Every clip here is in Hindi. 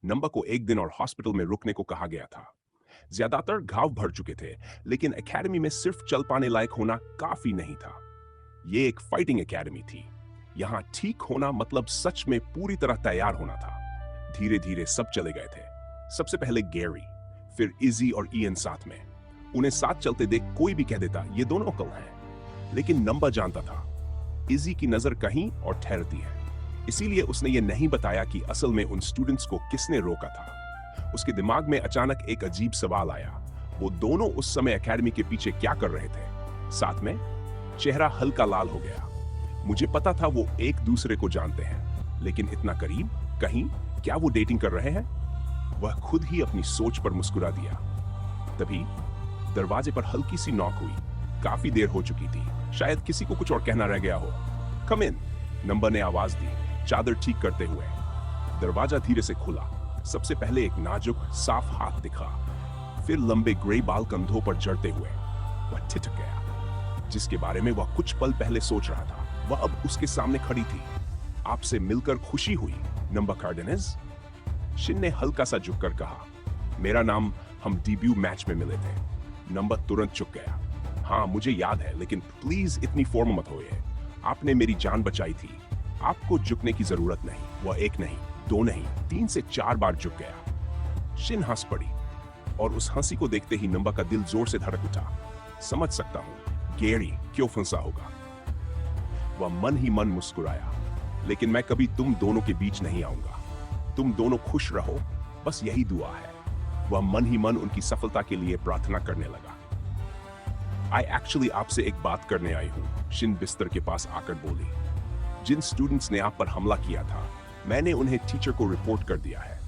नंबर को एक दिन और हॉस्पिटल में रुकने को कहा गया था। ज्यादातर घाव भर चुके थे, लेकिन एकेडमी में सिर्फ चल पाने लायक होना काफी नहीं था। ये एक फाइटिंग एकेडमी थी। यहाँ ठीक होना मतलब सच में पूरी तरह तैयार होना था। धीरे धीरे सब चले गए थे। सबसे पहले गैरी, फिर इजी और इयन साथ में। उन्हें साथ चलते देख कोई भी कह देता ये दोनों कल हैं। लेकिन नंबर जानता था इजी की नजर कहीं और ठहरती है, इसीलिए उसने ये नहीं बताया कि असल में उन स्टूडेंट्स को किसने रोका था। उसके दिमाग में अचानक एक अजीब सवाल आया, वो दोनों उस समय एकेडमी के पीछे क्या कर रहे थे। साथ में चेहरा हल्का लाल हो गया। मुझे पता था वो एक दूसरे को जानते हैं, लेकिन इतना करीब, कहीं क्या वो डेटिंग कर रहे हैं? वह खुद ही अपनी सोच पर मुस्कुरा दिया। तभी दरवाजे पर हल्की सी नॉक हुई। काफी देर हो चुकी थी, शायद किसी को कुछ और कहना रह गया हो। कम इन, नंबर ने आवाज दी, चादर ठीक करते हुए। दरवाजा धीरे से खुला। सबसे पहले एक नाजुक साफ हाथ दिखा, फिर लंबे ग्रे बाल कंधों पर जड़ते हुए। वह ठिठक गया। जिसके बारे में वह कुछ पल पहले सोच रहा था, वह अब उसके सामने खड़ी थी। आपसे मिलकर खुशी हुई, नंबर कार्डेनेस। शिन ने हल्का सा झुककर कहा, मेरा नाम, हम डेब्यू मैच में मिले थे। नंबर तुरंत चुप गया। हाँ मुझे याद है, लेकिन प्लीज इतनी फॉर्म मत होइए। आपने मेरी जान बचाई थी। आपको झुकने की जरूरत नहीं। वह एक नहीं, दो नहीं, 3 से 4 बार झुक गया। शिन हंस पड़ी, और उस हंसी को देखते ही नंबर का दिल जोर से धड़क उठा। समझ सकता हूं गैरी क्यों फंसा होगा। वह मन ही मन मुस्कुराया, लेकिन मैं कभी तुम दोनों के बीच नहीं आऊंगा। तुम दोनों खुश रहो, बस यही दुआ है। वह मन ही मन उनकी सफलता के लिए प्रार्थना करने लगा। आई एक्चुअली आपसे एक बात करने आई हूं, शिन बिस्तर के पास आकर बोली। जिन स्टूडेंट्स ने आप पर हमला किया था, मैंने उन्हें टीचर को रिपोर्ट कर दिया है।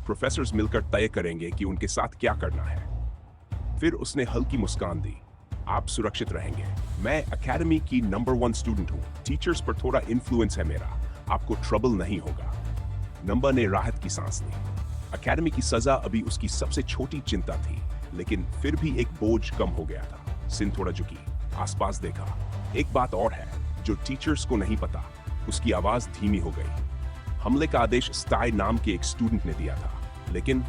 प्रोफेसर्स मिलकर तय करेंगे कि उनके साथ क्या करना है। फिर उसने हल्की मुस्कान दी। आप सुरक्षित रहेंगे। मैं एकेडमी की नंबर 1 स्टूडेंट हूं। टीचर्स पर थोड़ा इन्फ्लुएंस है मेरा। आपको ट्रबल नहीं होगा। नंबर ने राहत की सांस ली। एकेडमी की सजा अभी उसकी सबसे छोटी चिंता थी, लेकिन फिर भी एक बोझ कम हो गया था। सिन थोड़ा झुकी, आसपास देखा। एक बात और है जो टीचर्स को नहीं पता। उसकी आवाज धीमी हो गई। हमले का आदेश स्टाई नाम के एक स्टूडेंट ने दिया था, लेकिन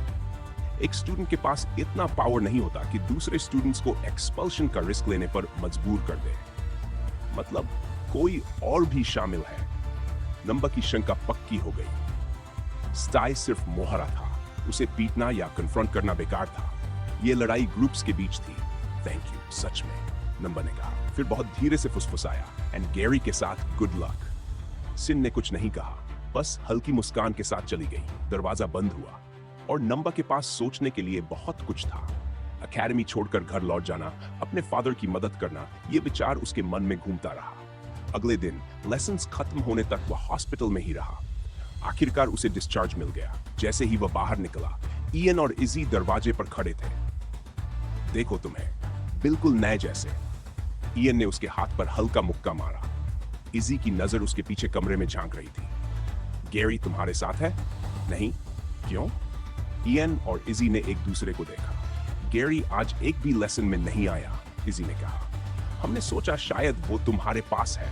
एक स्टूडेंट के पास इतना पावर नहीं होता कि दूसरे स्टूडेंट्स को एक्सपल्शन का रिस्क लेने पर मजबूर कर दे। मतलब कोई और भी शामिल है। नंबर की शंका पक्की हो गई। स्टाई सिर्फ मोहरा था। उसे पीटना या कन्फ्रंट करना बेकार था। यह लड़ाई ग्रुप्स के बीच थी। थैंक यू, सच में, नंबर ने कहा। फिर बहुत धीरे से फुसफुसाया, एंड गैरी के साथ गुड लक। सिन ने कुछ नहीं कहा, बस हल्की मुस्कान के साथ चली गई। दरवाजा बंद हुआ, और नंबर के पास सोचने के लिए बहुत कुछ था। एकेडमी छोड़कर घर लौट जाना, अपने फादर की मदद करना, यह विचार उसके मन में घूमता रहा। अगले दिन लेसन्स खत्म होने तक वह हॉस्पिटल में ही रहा। आखिरकार उसे डिस्चार्ज मिल गया। जैसे ही वह बाहर निकला, इयन और इजी दरवाजे पर खड़े थे। देखो तुम्हें, बिल्कुल नए जैसे। इयन ने उसके हाथ पर हल्का मुक्का मारा। इजी की नजर उसके पीछे कमरे में झांक रही थी। गैरी तुम्हारे साथ है? नहीं, क्यों? इयन और इजी ने एक दूसरे को देखा। गैरी आज एक भी लेसन में नहीं आया, इजी ने कहा। हमने सोचा शायद वो तुम्हारे पास है।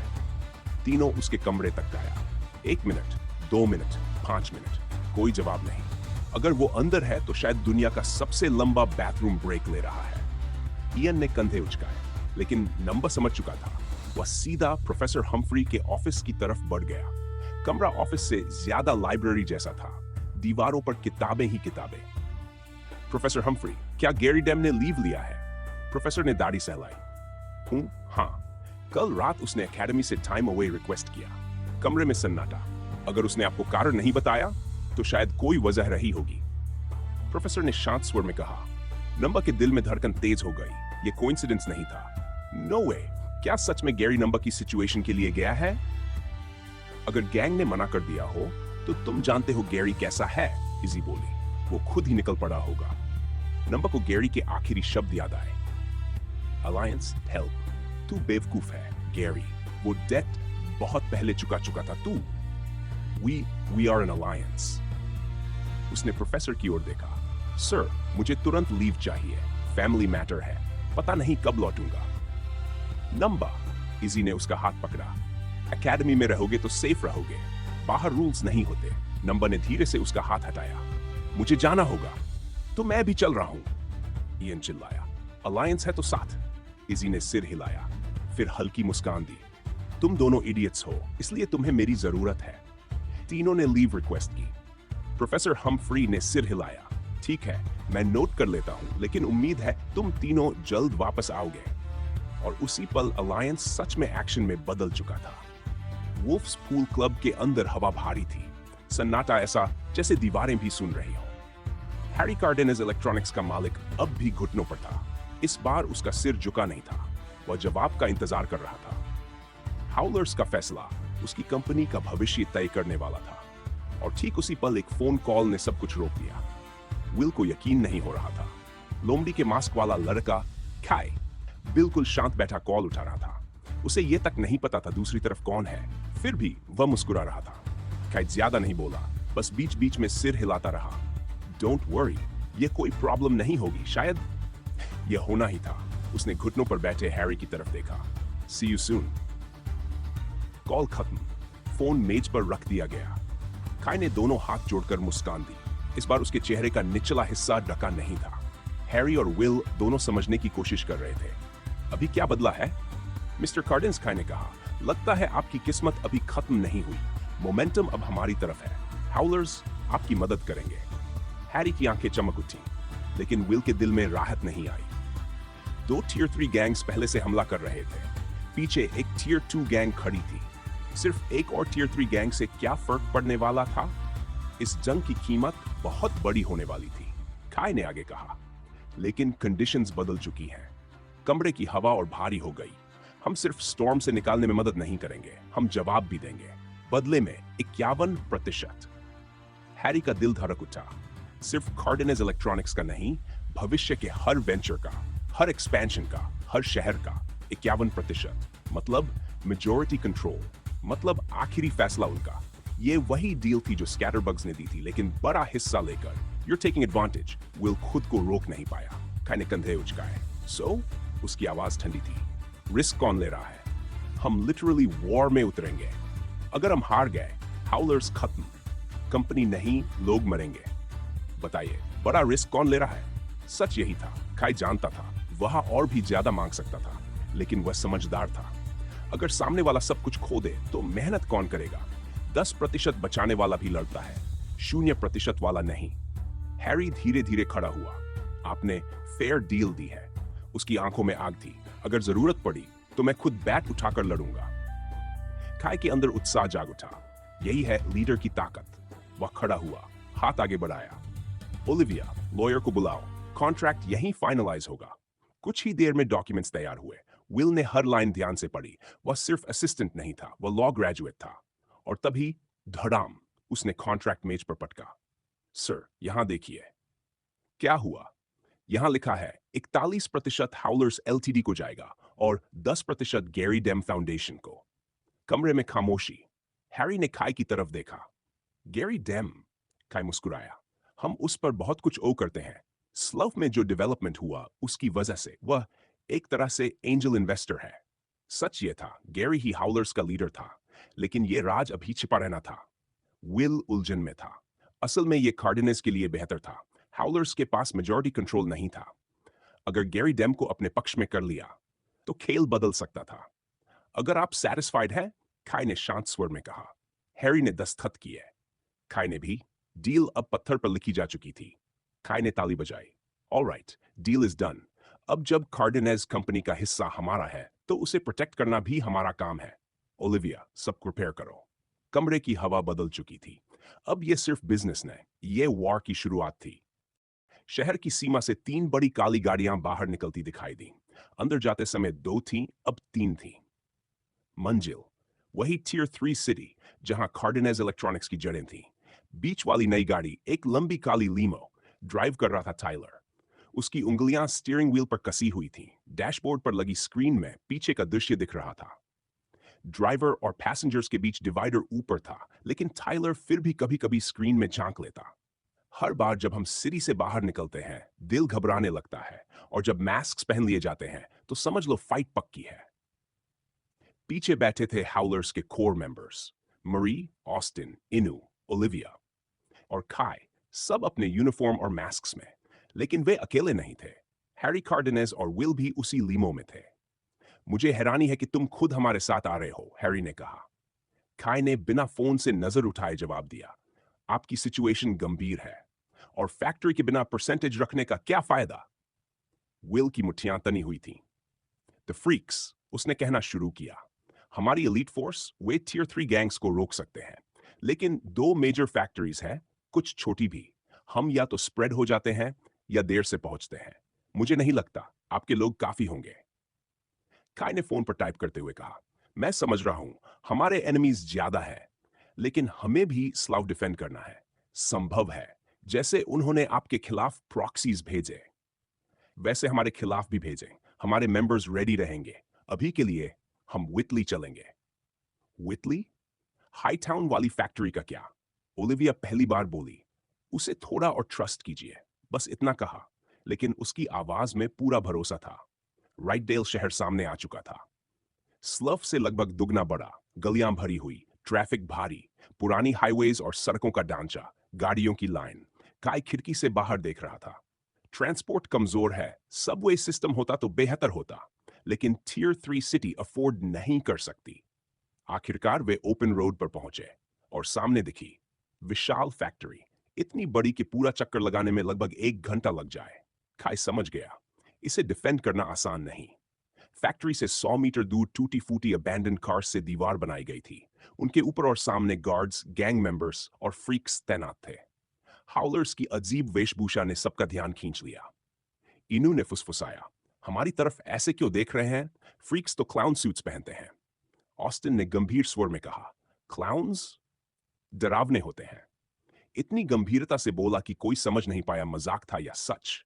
तीनों उसके कमरे तक गया। 1 मिनट, 2 मिनट, 5 मिनट, कोई जवाब नहीं। अगर वो अंदर है तो शायद दुनिया का सबसे लंबा बाथरूम ब्रेक ले रहा है। इयन ने कंधे उचकाए, लेकिन नंबर समझ चुका था। वह सीधा प्रोफेसर हम्फ्री के ऑफिस की तरफ बढ़ गया। कमरा ऑफिस से ज्यादा लाइब्रेरी जैसा था। दीवारों पर किताबें ही किताबें। प्रोफेसर हम्फ्री, क्या गैरी डेम ने लीव लिया है? प्रोफेसर ने दाढ़ी सहलाई। हाँ, कल रात उसने एकेडमी से टाइम अवे रिक्वेस्ट किया। कमरे में सन्नाटा। अगर उसने आपको कारण नहीं बताया तो शायद कोई वजह रही होगी। प्रोफेसर ने शांत स्वर में कहा। नंबर के दिल में धड़कन तेज हो गई। यह कोइंसिडेंस नहीं था। नो वे, क्या सच में गैरी नंबर की सिचुएशन के लिए गया है? अगर गैंग ने मना कर दिया हो तो तुम जानते हो गैरी कैसा है, इजी बोली। वो खुद ही निकल पड़ा होगा। नंबर को गैरी के आखिरी शब्द याद आए। Alliance, help. तू बेवकूफ है गैरी, वो डेट बहुत पहले चुका था तू। We are an alliance. उसने प्रोफेसर की ओर देखा। सर, मुझे तुरंत लीव चाहिए। फैमिली मैटर है, पता नहीं कब लौटूंगा। नंबर, इजी ने उसका हाथ पकड़ा। एकेडमी में रहोगे तो सेफ रहोगे। बाहर रूल्स नहीं होते। नंबर ने धीरे से उसका हाथ हटाया। मुझे जाना होगा। तो मैं भी चल रहा हूं, इयन चिल्लाया। अलायंस है तो साथ। इजी ने सिर हिलाया, फिर हल्की मुस्कान दी। तुम दोनों इडियट्स हो, इसलिए तुम्हें मेरी जरूरत है। तीनों ने लीव रिक्वेस्ट की। प्रोफेसर हम्फ्री ने सिर हिलाया। ठीक है, मैं नोट कर लेता हूं, लेकिन उम्मीद है तुम तीनों जल्द वापस आओगे। और उसी पल अलायंस सच में एक्शन में बदल चुका था। वुल्फ्स पूल क्लब के अंदर हवा भारी थी, सन्नाटा ऐसा जैसे दीवारें भी सुन रही हो। हैरी कार्डेनेज इलेक्ट्रॉनिक्स का मालिक अब भी घुटनों पर था। इस बार उसका सिर झुका नहीं था, वह जवाब का इंतजार कर रहा था। हाउलर्स का फैसला उसकी कंपनी का भविष्य तय करने वाला था। और ठीक उसी पल एक फोन कॉल ने सब कुछ रोक दिया। विल को यकीन नहीं हो रहा था। लोमड़ी के मास्क वाला लड़का खाई बिल्कुल शांत बैठा कॉल उठा रहा था। उसे यह तक नहीं पता था दूसरी तरफ कौन है, फिर भी वह मुस्कुरा रहा था। खाई ज्यादा नहीं बोला, बस बीच बीच में सिर हिलाता रहा। डोंट वरी, ये कोई प्रॉब्लम नहीं होगी, शायद यह होना ही था। उसने घुटनों पर बैठे हैरी की तरफ देखा। सी यू सून। कॉल खत्म। फोन मेज पर रख दिया गया। खाई ने दोनों हाथ जोड़कर मुस्कान दी। इस बार उसके चेहरे का निचला हिस्सा ढका नहीं था। हैरी और विल दोनों समझने की कोशिश कर रहे थे। अभी क्या बदला है? मिस्टर कार्डेन्स, खाई ने कहा, लगता है आपकी किस्मत अभी खत्म नहीं हुई। मोमेंटम अब हमारी तरफ है। हाउलर्स आपकी मदद करेंगे। हैरी की आंखें चमक उठी, लेकिन विल के दिल में राहत नहीं आई। 2 टियर 3 गैंग्स पहले से हमला कर रहे थे। पीछे एक टियर 2 गैंग खड़ी थी। सिर्फ एक और टियर 3 गैंग से क्या फर्क पड़ने वाला था? इस जंग की कीमत बहुत बड़ी होने वाली थी, खाई ने आगे कहा। लेकिन कंडीशंस बदल चुकी हैं। कमरे की हवा और भारी हो गई। हम सिर्फ स्टॉर्म से निकालने में मदद नहीं करेंगे, हम जवाब भी देंगे। बदले में 51%। हैरी का दिल धड़क उठा। सिर्फ कार्डेनेज इलेक्ट्रॉनिक्स का नहीं, भविष्य के हर वेंचर का, हर एक्सपेंशन का, हर शहर का 51%। मतलब मेजॉरिटी कंट्रोल, मतलब आखिरी फैसला उनका। ये वही डील थी जो स्कैटरबग्स ने दी थी, लेकिन बड़ा हिस्सा लेकर यूर टेकिंग एडवांटेज। विल खुद को रोक नहीं पाया। खाई ने कंधे उचकाए। उसकी आवाज ठंडी थी। रिस्क कौन ले रहा है? हम लिटरली वॉर में उतरेंगे। अगर हम हार गए, हाउलर्स खत्म, कंपनी नहीं, लोग मरेंगे। बताइए, बड़ा रिस्क कौन ले रहा है? सच यही था। खाई जानता था वह और भी ज्यादा मांग सकता था, लेकिन वह समझदार था। अगर सामने वाला सब कुछ खो दे तो मेहनत कौन करेगा? 10% बचाने वाला भी लड़ता है, 0% वाला नहीं। हैरी धीरे धीरे खड़ा हुआ। आपने फेयर डील दी है। उसकी आंखों में आग थी। अगर जरूरत पड़ी तो मैं खुद बैट उठाकर लड़ूंगा। खाई के अंदर उत्साह जाग उठा। यही है लीडर की ताकत। वह खड़ा हुआ, हाथ आगे बढ़ाया। ओलिविया, लॉयर को बुलाओ, कॉन्ट्रैक्ट यहीं फाइनलाइज होगा। कुछ ही देर में डॉक्यूमेंट्स तैयार हुए। विल ने हर लाइन ध्यान से पढ़ी। वह सिर्फ असिस्टेंट नहीं था, वह लॉ ग्रेजुएट था। और तभी धड़ाम, उसने कॉन्ट्रैक्ट मेज पर पटका। सर, यहां देखिए। क्या हुआ? यहां लिखा है 41% हाउलर्स एलटीडी को जाएगा और 10% गैरी डेम फाउंडेशन को। कमरे में खामोशी। हैरी ने खाई की तरफ देखा। गैरी डेम? खाई मुस्कुराया। हम उस पर बहुत कुछ ओ करते हैं। स्लव में जो डेवलपमेंट हुआ उसकी वजह से वह एक तरह से एंजल इन्वेस्टर है। सच ये था, गैरी ही हाउलर्स का लीडर था, लेकिन ये राज अभी छिपा रहना था। विल उलझन में था। असल में ये कार्डेनेज के लिए बेहतर था। हाउलर्स के पास मेजॉरिटी कंट्रोल नहीं था। अगर गैरी डेम को अपने पक्ष में कर लिया तो खेल बदल सकता था। अगर आप सैटिस्फाइड हैं, खाई ने शांत स्वर में कहा। हैरी ने दस्तखत किए। खाई ने भी। डील अब पत्थर पर लिखी जा चुकी थी। खाई ने ताली बजाई। Alright, deal is done. अब जब कार्डेनेज कंपनी का हिस्सा हमारा है तो उसे प्रोटेक्ट करना भी हमारा काम है। ओलिविया, सब प्रिपेयर करो। कमरे की हवा बदल चुकी थी। अब यह सिर्फ बिजनेस नहीं, ये वॉर की शुरुआत थी। शहर की सीमा से 3 बड़ी काली गाड़ियां बाहर निकलती दिखाई दी। अंदर जाते समय 2 थीं, अब 3 थीं। मंजिल, वही टियर 3 सिटी जहां कार्डेनेज इलेक्ट्रॉनिक्स की जड़ें थीं। बीच वाली नई गाड़ी एक लंबी काली लीमो। ड्राइव कर रहा था टाइलर। उसकी उंगलियां स्टीयरिंग व्हील पर कसी हुई थीं। डैशबोर्ड पर लगी स्क्रीन में पीछे का दृश्य दिख रहा था। ड्राइवर और पैसेंजर्स के बीच डिवाइडर ऊपर था, लेकिन टाइलर फिर भी कभी कभी स्क्रीन में झांक लेता। हर बार जब हम सिटी से बाहर निकलते हैं, दिल घबराने लगता है, और जब मास्क पहन लिए जाते हैं तो समझ लो फाइट पक्की है। पीछे बैठे थे हाउलर्स के कोर मेंबर्स, मरी, ऑस्टिन, इनू, ओलिविया और खाई, सब अपने यूनिफॉर्म और मास्क्स में, लेकिन वे अकेले नहीं थे। हैरी कार्डेनेज और विल भी उसी लीमो में थे। मुझे हैरानी है कि तुम खुद हमारे साथ आ रहे हो, हैरी ने कहा। काई ने बिना फोन से नजर उठाए जवाब दिया, आपकी सिचुएशन गंभीर है, और फैक्ट्री के बिना परसेंटेज रखने का क्या फायदा? विल की मुट्ठियां तनी हुई थीं। द फ्रीक्स, उसने कहना शुरू किया। हमारी एलीट फोर्स वे टियर 3 गैंग्स को रोक सकते हैं, लेकिन दो मेजर फैक्ट्रीज हैं, कुछ छोटी भी। हम या तो स्प्रेड हो जाते हैं या देर से पहुंचते हैं। मुझे नहीं लगता आपके लोग काफी होंगे। काय ने फोन पर टाइप करते हुए कहा, मैं समझ रहा हूं, हमारे एनिमीज ज्यादा है, लेकिन हमें भी स्लाव डिफेंड करना है। संभव है, जैसे उन्होंने आपके खिलाफ प्रॉक्सीज भेजे, वैसे हमारे खिलाफ भी भेजें। हमारे मेंबर्स रेडी रहेंगे। अभी के लिए हम विटली चलेंगे। विटली? हाई टाउन वाली फैक्ट्री का क्या? ओलिविया पहली बार बोली। उसे थोड़ा और ट्रस्ट कीजिए, बस इतना कहा, लेकिन उसकी आवाज में पूरा भरोसा था। राइटडेल शहर सामने आ चुका था। स्लफ से लगभग दुगना बड़ा, गलियां भरी हुई, ट्रैफिक भारी, पुरानी हाईवेज और सड़कों का ढांचा, गाड़ियों की लाइन। काय खिड़की से बाहर देख रहा था। ट्रांसपोर्ट कमजोर है, सबवे सिस्टम होता तो बेहतर होता, लेकिन टियर 3 सिटी अफोर्ड नहीं कर सकती। आखिरकार वे ओपन रोड पर पहुंचे और सामने दिखी विशाल फैक्ट्री, इतनी बड़ी कि पूरा चक्कर लगाने में लगभग 1 घंटा लग जाए। खाई समझ गया, इसे डिफेंड करना आसान नहीं। फैक्ट्री से 100 मीटर दूर टूटी फूटी अबैंडन कार से दीवार बनाई गई थी। उनके ऊपर और सामने गार्ड्स, गैंग मेंबर्स और फ्रीक्स तैनात थे। हाउलर्स की अजीब वेशभूषा ने सबका ध्यान खींच लिया। इनू ने फुसफुसाया, हमारी तरफ ऐसे क्यों देख रहे हैं? फ्रीक्स तो क्लाउन सूट्स पहनते हैं। ऑस्टिन ने गंभीर स्वर में कहा, क्लाउन्स डरावने होते हैं। इतनी गंभीरता से बोला कि कोई समझ नहीं पाया मजाक था या सच।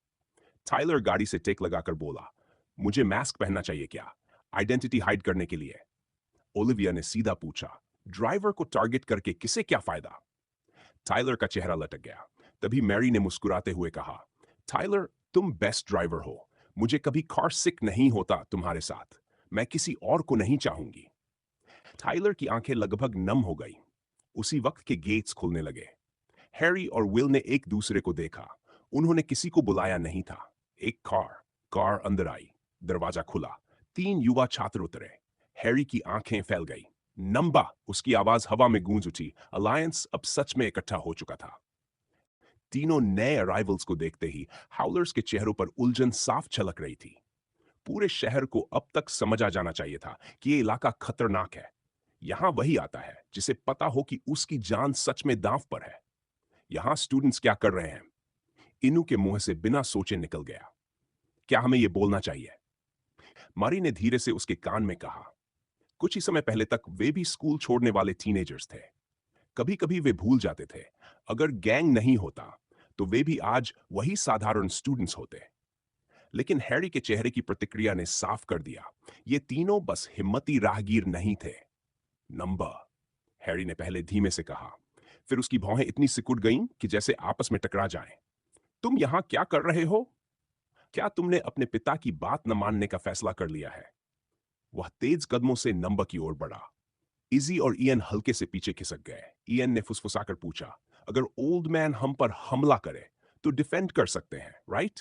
टाइलर गाड़ी से टेक लगाकर बोला, मुझे मास्क पहनना चाहिए क्या, आइडेंटिटी हाइड करने के लिए? ओलिविया ने सीधा पूछा, ड्राइवर को टारगेट करके किसे क्या फायदा? टाइलर का चेहरा लटक गया। तभी मैरी ने मुस्कुराते हुए कहा, टाइलर, तुम बेस्ट ड्राइवर हो। मुझे कभी कार सिक नहीं होता तुम्हारे साथ। मैं किसी और को नहीं चाहूंगी। टाइलर की आंखें लगभग नम हो गई। उसी वक्त के गेट्स खुलने लगे। हैरी और विल ने एक दूसरे को देखा। उन्होंने किसी को बुलाया नहीं था। एक कार अंदर आई। दरवाजा खुला। 3 युवा छात्र उतरे। हैरी की आंखें फैल गई। नंबा, उसकी आवाज हवा में गूंज उठी। अलायंस अब सच में इकट्ठा हो चुका था। तीनों नए अराइवल्स को देखते ही हाउलर्स के चेहरों पर उलझन साफ झलक रही थी। पूरे शहर को अब तक समझा जाना चाहिए था कि ये इलाका खतरनाक है। यहां वही आता है जिसे पता हो कि उसकी जान सच में दांव पर है। यहां स्टूडेंट्स क्या कर रहे हैं? इनू के मुंह से बिना सोचे निकल गया, क्या हमें यह बोलना चाहिए? मारी ने धीरे से उसके कान में कहा, कुछ ही समय पहले तक वे भी स्कूल छोड़ने वाले टीनेजर्स थे। कभी कभी वे भूल जाते थे, अगर गैंग नहीं होता तो वे भी आज वही साधारण स्टूडेंट्स होते। लेकिन हैरी के चेहरे की प्रतिक्रिया ने साफ कर दिया, ये तीनों बस हिम्मती राहगीर नहीं थे। नंबर, हैरी ने पहले धीमे से कहा, फिर उसकी भौहें इतनी सिकुड़ गईं कि जैसे आपस में टकरा जाएं। तुम यहां क्या कर रहे हो? क्या तुमने अपने पिता की बात न मानने का फैसला कर लिया है? वह तेज कदमों से नंबर की ओर बढ़ा। इजी और इयन हल्के से पीछे खिसक गए। इयन ने फुसफुसाकर पूछा, अगर ओल्ड मैन हम पर हमला करे तो डिफेंड कर सकते हैं, राइट?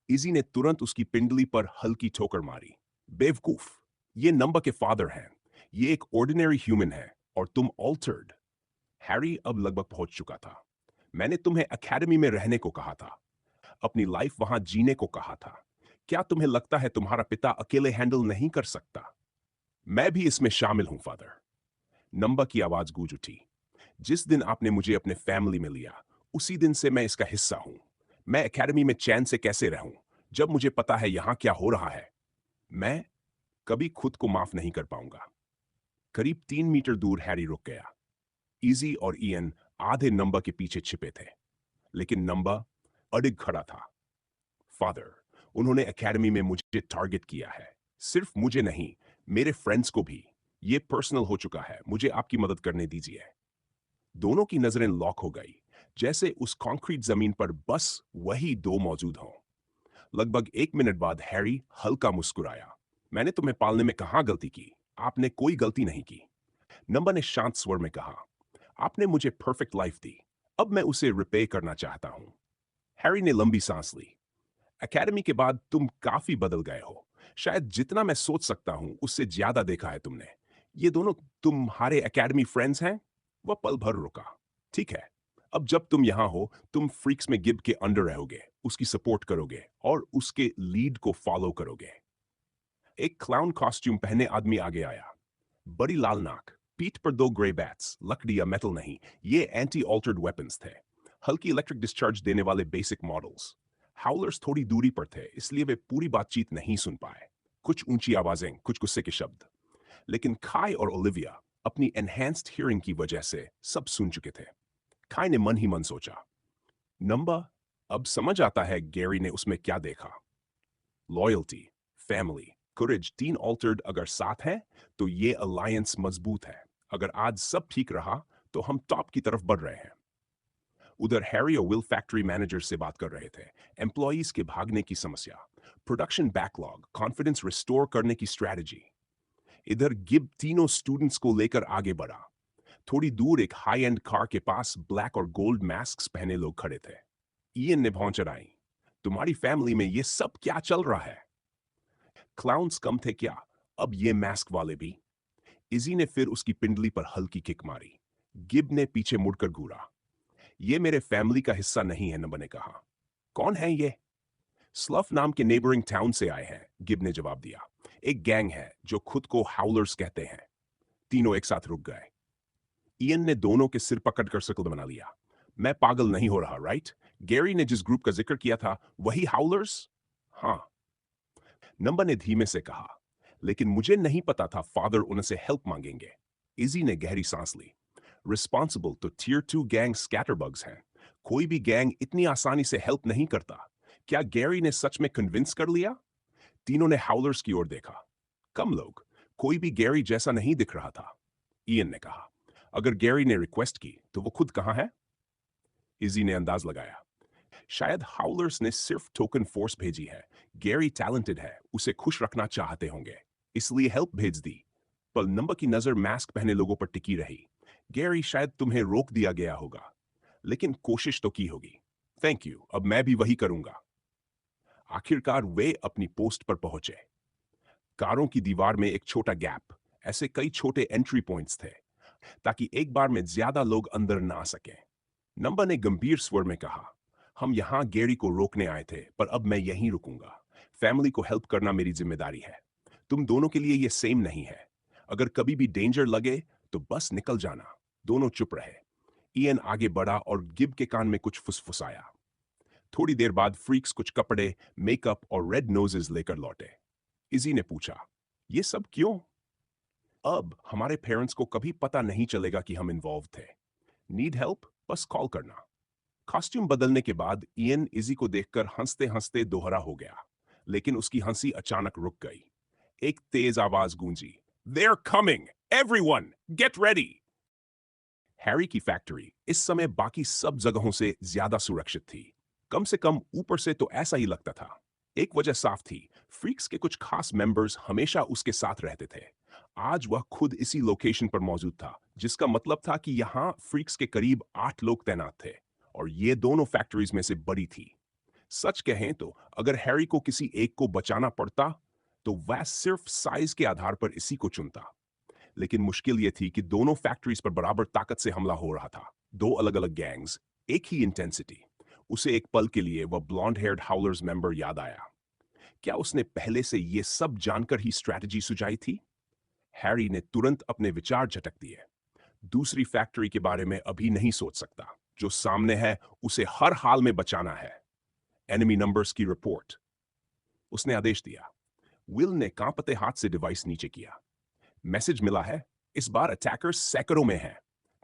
इजी ने तुरंत उसकी पिंडली पर हल्की ठोकर मारी। बेवकूफ, ये नंबर के फादर हैं। ये एक ऑर्डिनरी ह्यूमन है और तुम ऑल्टर्ड। हैरी अब लगभग पहुंच चुका था। मैंने तुम्हें एकेडमी में रहने को कहा था, अपनी लाइफ वहां जीने को कहा था। क्या तुम्हें लगता है तुम्हारा पिता अकेले हैंडल नहीं कर सकता? मैं भी इसमें शामिल हूं, फादर। नंबर की आवाज गूंज उठी। जिस दिन आपने मुझे अपने फैमिली में लिया, उसी दिन से मैं इसका हिस्सा हूं। मैं एकेडमी में चैन से कैसे रहूं जब मुझे पता है यहां क्या हो रहा है? मैं कभी खुद को माफ नहीं कर पाऊंगा। करीब 3 मीटर दूर हैरी रुक गया। इजी और इयन आधे नंबर के पीछे छिपे थे, लेकिन नंबर अडिग खड़ा था। फादर, उन्होंने एकेडमी में मुझे टारगेट किया है। सिर्फ मुझे नहीं, मेरे फ्रेंड्स को भी। ये पर्सनल हो चुका है, मुझे आपकी मदद करने दीजिए। दोनों की नजरें लॉक हो गई, जैसे उस कंक्रीट जमीन पर बस वही दो मौजूद हों। लगभग 1 मिनट बाद हैरी हल्का मुस्कुराया। मैंने तुम्हें पालने में कहां गलती की? आपने कोई गलती नहीं की। नंबर ने शांत स्वर में कहा, आपने मुझे परफेक्ट लाइफ दी। अब मैं उसे रिपे करना चाहता हूं। हैरी ने लंबी सांस ली। एकेडमी के बाद तुम काफी बदल गए हो। शायद जितना मैं सोच सकता हूं उससे ज्यादा देखा है तुमने। ये दोनों तुम्हारे एकेडमी फ्रेंड्स हैं? वह पल भर रुका। ठीक है, अब जब तुम यहां हो तुम फ्रीक्स में गिब के अंडर रहोगे, उसकी सपोर्ट करोगे और उसके लीड को फॉलो करोगे। एक क्लाउन कॉस्ट्यूम पहने आदमी आगे आया। बड़ी लाल नाक, पीठ पर दो ग्रे बैट्स, लकड़ी या मेटल नहीं, ये एंटी ऑल्टर्ड वेपन्स थे। हल्की इलेक्ट्रिक डिस्चार्ज देने वाले बेसिक मॉडल्स। हाउलर्स थोड़ी दूरी पर थे, इसलिए वे पूरी बातचीत नहीं सुन पाए। कुछ ऊंची आवाजें, कुछ गुस्से के शब्द। लेकिन खाई और ओलिविया अपनी एनहेंस्ड हियरिंग की वजह से सब सुन चुके थे। खाई ने मन ही मन सोचा, नंबर, अब समझ आता है गैरी ने उसमें क्या देखा। लॉयल्टी, फैमिली, कुरेज, तीन ऑल्टर्ड अगर साथ हैं तो ये अलायंस मजबूत है। अगर आज सब ठीक रहा तो हम टॉप की तरफ बढ़ रहे हैं। उधर हैरी और विल फैक्ट्री मैनेजर से बात कर रहे थे। एम्प्लॉयज के भागने की समस्या, प्रोडक्शन बैकलॉग, कॉन्फिडेंस रिस्टोर करने की स्ट्रेटजी। इधर गिब तीनों स्टूडेंट्स को लेकर आगे बढ़ा। थोड़ी दूर एक हाई एंड कार के पास ब्लैक और गोल्ड मास्क पहने लोग खड़े थे। ईएन ने भौं चढ़ाई, तुम्हारी फैमिली में ये सब क्या चल रहा है? क्लाउन्स कम थे क्या, अब ये मास्क वाले भी। इजी ने फिर उसकी पिंडली पर हल्की किक मारी। गिब ने पीछे मुड़कर घूरा। ये मेरे फैमिली का हिस्सा नहीं है, नंबर ने कहा। कौन है ये? स्लफ नाम के नेबरिंग टाउन से आए हैं, गिब ने जवाब दिया। एक गैंग है जो खुद को हाउलर्स कहते हैं। तीनों एक साथ रुक गए। इयन ने दोनों के सिर पकड़कर सर्कल बना लिया। मैं पागल नहीं हो रहा, राइट? गैरी ने जिस ग्रुप का जिक्र किया था वही हाउलर्स? हाँ, नंबर ने धीमे से कहा। लेकिन मुझे नहीं पता था फादर उनसे हेल्प मांगेंगे। इजी ने गहरी सांस ली। रिस्पॉन्सिबल तो टियर 2 गैंग स्कैटरबग्स हैं। कोई भी गैंग इतनी आसानी से हेल्प नहीं करता। क्या गैरी ने सच में कन्विंस कर लिया? तीनों ने हाउलर्स की ओर देखा। कम लोग, कोई भी गैरी जैसा नहीं दिख रहा था। इयन ने कहा, अगर गैरी ने रिक्वेस्ट की तो वो खुद कहाँ है? इजी ने अंदाज लगाया, शायद हाउलर्स ने सिर्फ टोकन फोर्स भेजी है। गैरी टैलेंटेड है, उसे खुश रखना चाहते होंगे, इसलिए हेल्प भेज दी। पर नंबर की नजर मास्क पहने लोगों पर टिकी रही। गैरी, शायद तुम्हें रोक दिया गया होगा, लेकिन कोशिश तो की होगी। थैंक यू, अब मैं भी वही करूंगा। आखिरकार वे अपनी पोस्ट पर पहुंचे। कारों की दीवार में एक छोटा गैप, ऐसे कई छोटे एंट्री पॉइंट्स थे ताकि एक बार में ज्यादा लोग अंदर ना आ सकें। नंबर ने गंभीर स्वर में कहा, हम यहां गैरी को रोकने आए थे, पर अब मैं यहीं रुकूंगा। फैमिली को हेल्प करना मेरी जिम्मेदारी है। तुम दोनों के लिए ये सेम नहीं है। अगर कभी भी डेंजर लगे तो बस निकल जाना। दोनों चुप रहे। इयन आगे बढ़ा और गिब के कान में कुछ फुसफुसाया। थोड़ी देर बाद फ्रीक्स कुछ कपड़े, मेकअप और रेड नोजेस लेकर लौटे। इजी ने पूछा, ये सब क्यों? अब हमारे पेरेंट्स को कभी पता नहीं चलेगा कि हम इन्वॉल्व थे। नीड हेल्प, बस कॉल करना। कॉस्ट्यूम बदलने के बाद इयन इजी को देखकर हंसते हंसते दोहरा हो गया, लेकिन उसकी हंसी अचानक रुक गई। एक तेज आवाज गूंजी, They're coming! Everyone, get ready! Harry की फैक्ट्री इस समय बाकी सब जगहों से ज्यादा सुरक्षित थी। कम से कम ऊपर से तो ऐसा ही लगता था। एक वजह साफ थी, फ्रीक्स के कुछ खास मेंबर्स हमेशा उसके साथ रहते थे। आज वह खुद इसी लोकेशन पर मौजूद था, जिसका मतलब था कि यहाँ फ्रीक्स के करीब 8 लोग तैनात थे, और ये दोनों फैक्ट्रीज में से बड़ी थी। सच कहें तो अगर हैरी को किसी एक को बचाना पड़ता तो वह सिर्फ साइज के आधार पर इसी को चुनता। लेकिन मुश्किल यह थी कि दोनों फैक्ट्रीज पर बराबर ताकत से हमला हो रहा था। दो अलग अलग गैंग्स, एक ही इंटेंसिटी। उसे एक पल के लिए वह ब्लॉन्ड हेयर्ड हाउलर्स मेंबर याद आया। क्या उसने पहले से यह सब जानकर ही स्ट्रैटेजी सुझाई थी? हैरी ने तुरंत अपने विचार झटक दिए। दूसरी फैक्ट्री के बारे में अभी नहीं सोच सकता। जो सामने है उसे हर हाल में बचाना है। एनिमी नंबर्स की रिपोर्ट, उसने आदेश दिया। विल ने कांपते हाथ से डिवाइस नीचे किया। मैसेज मिला है, इस बार अटैकर्स सैकड़ों में हैं।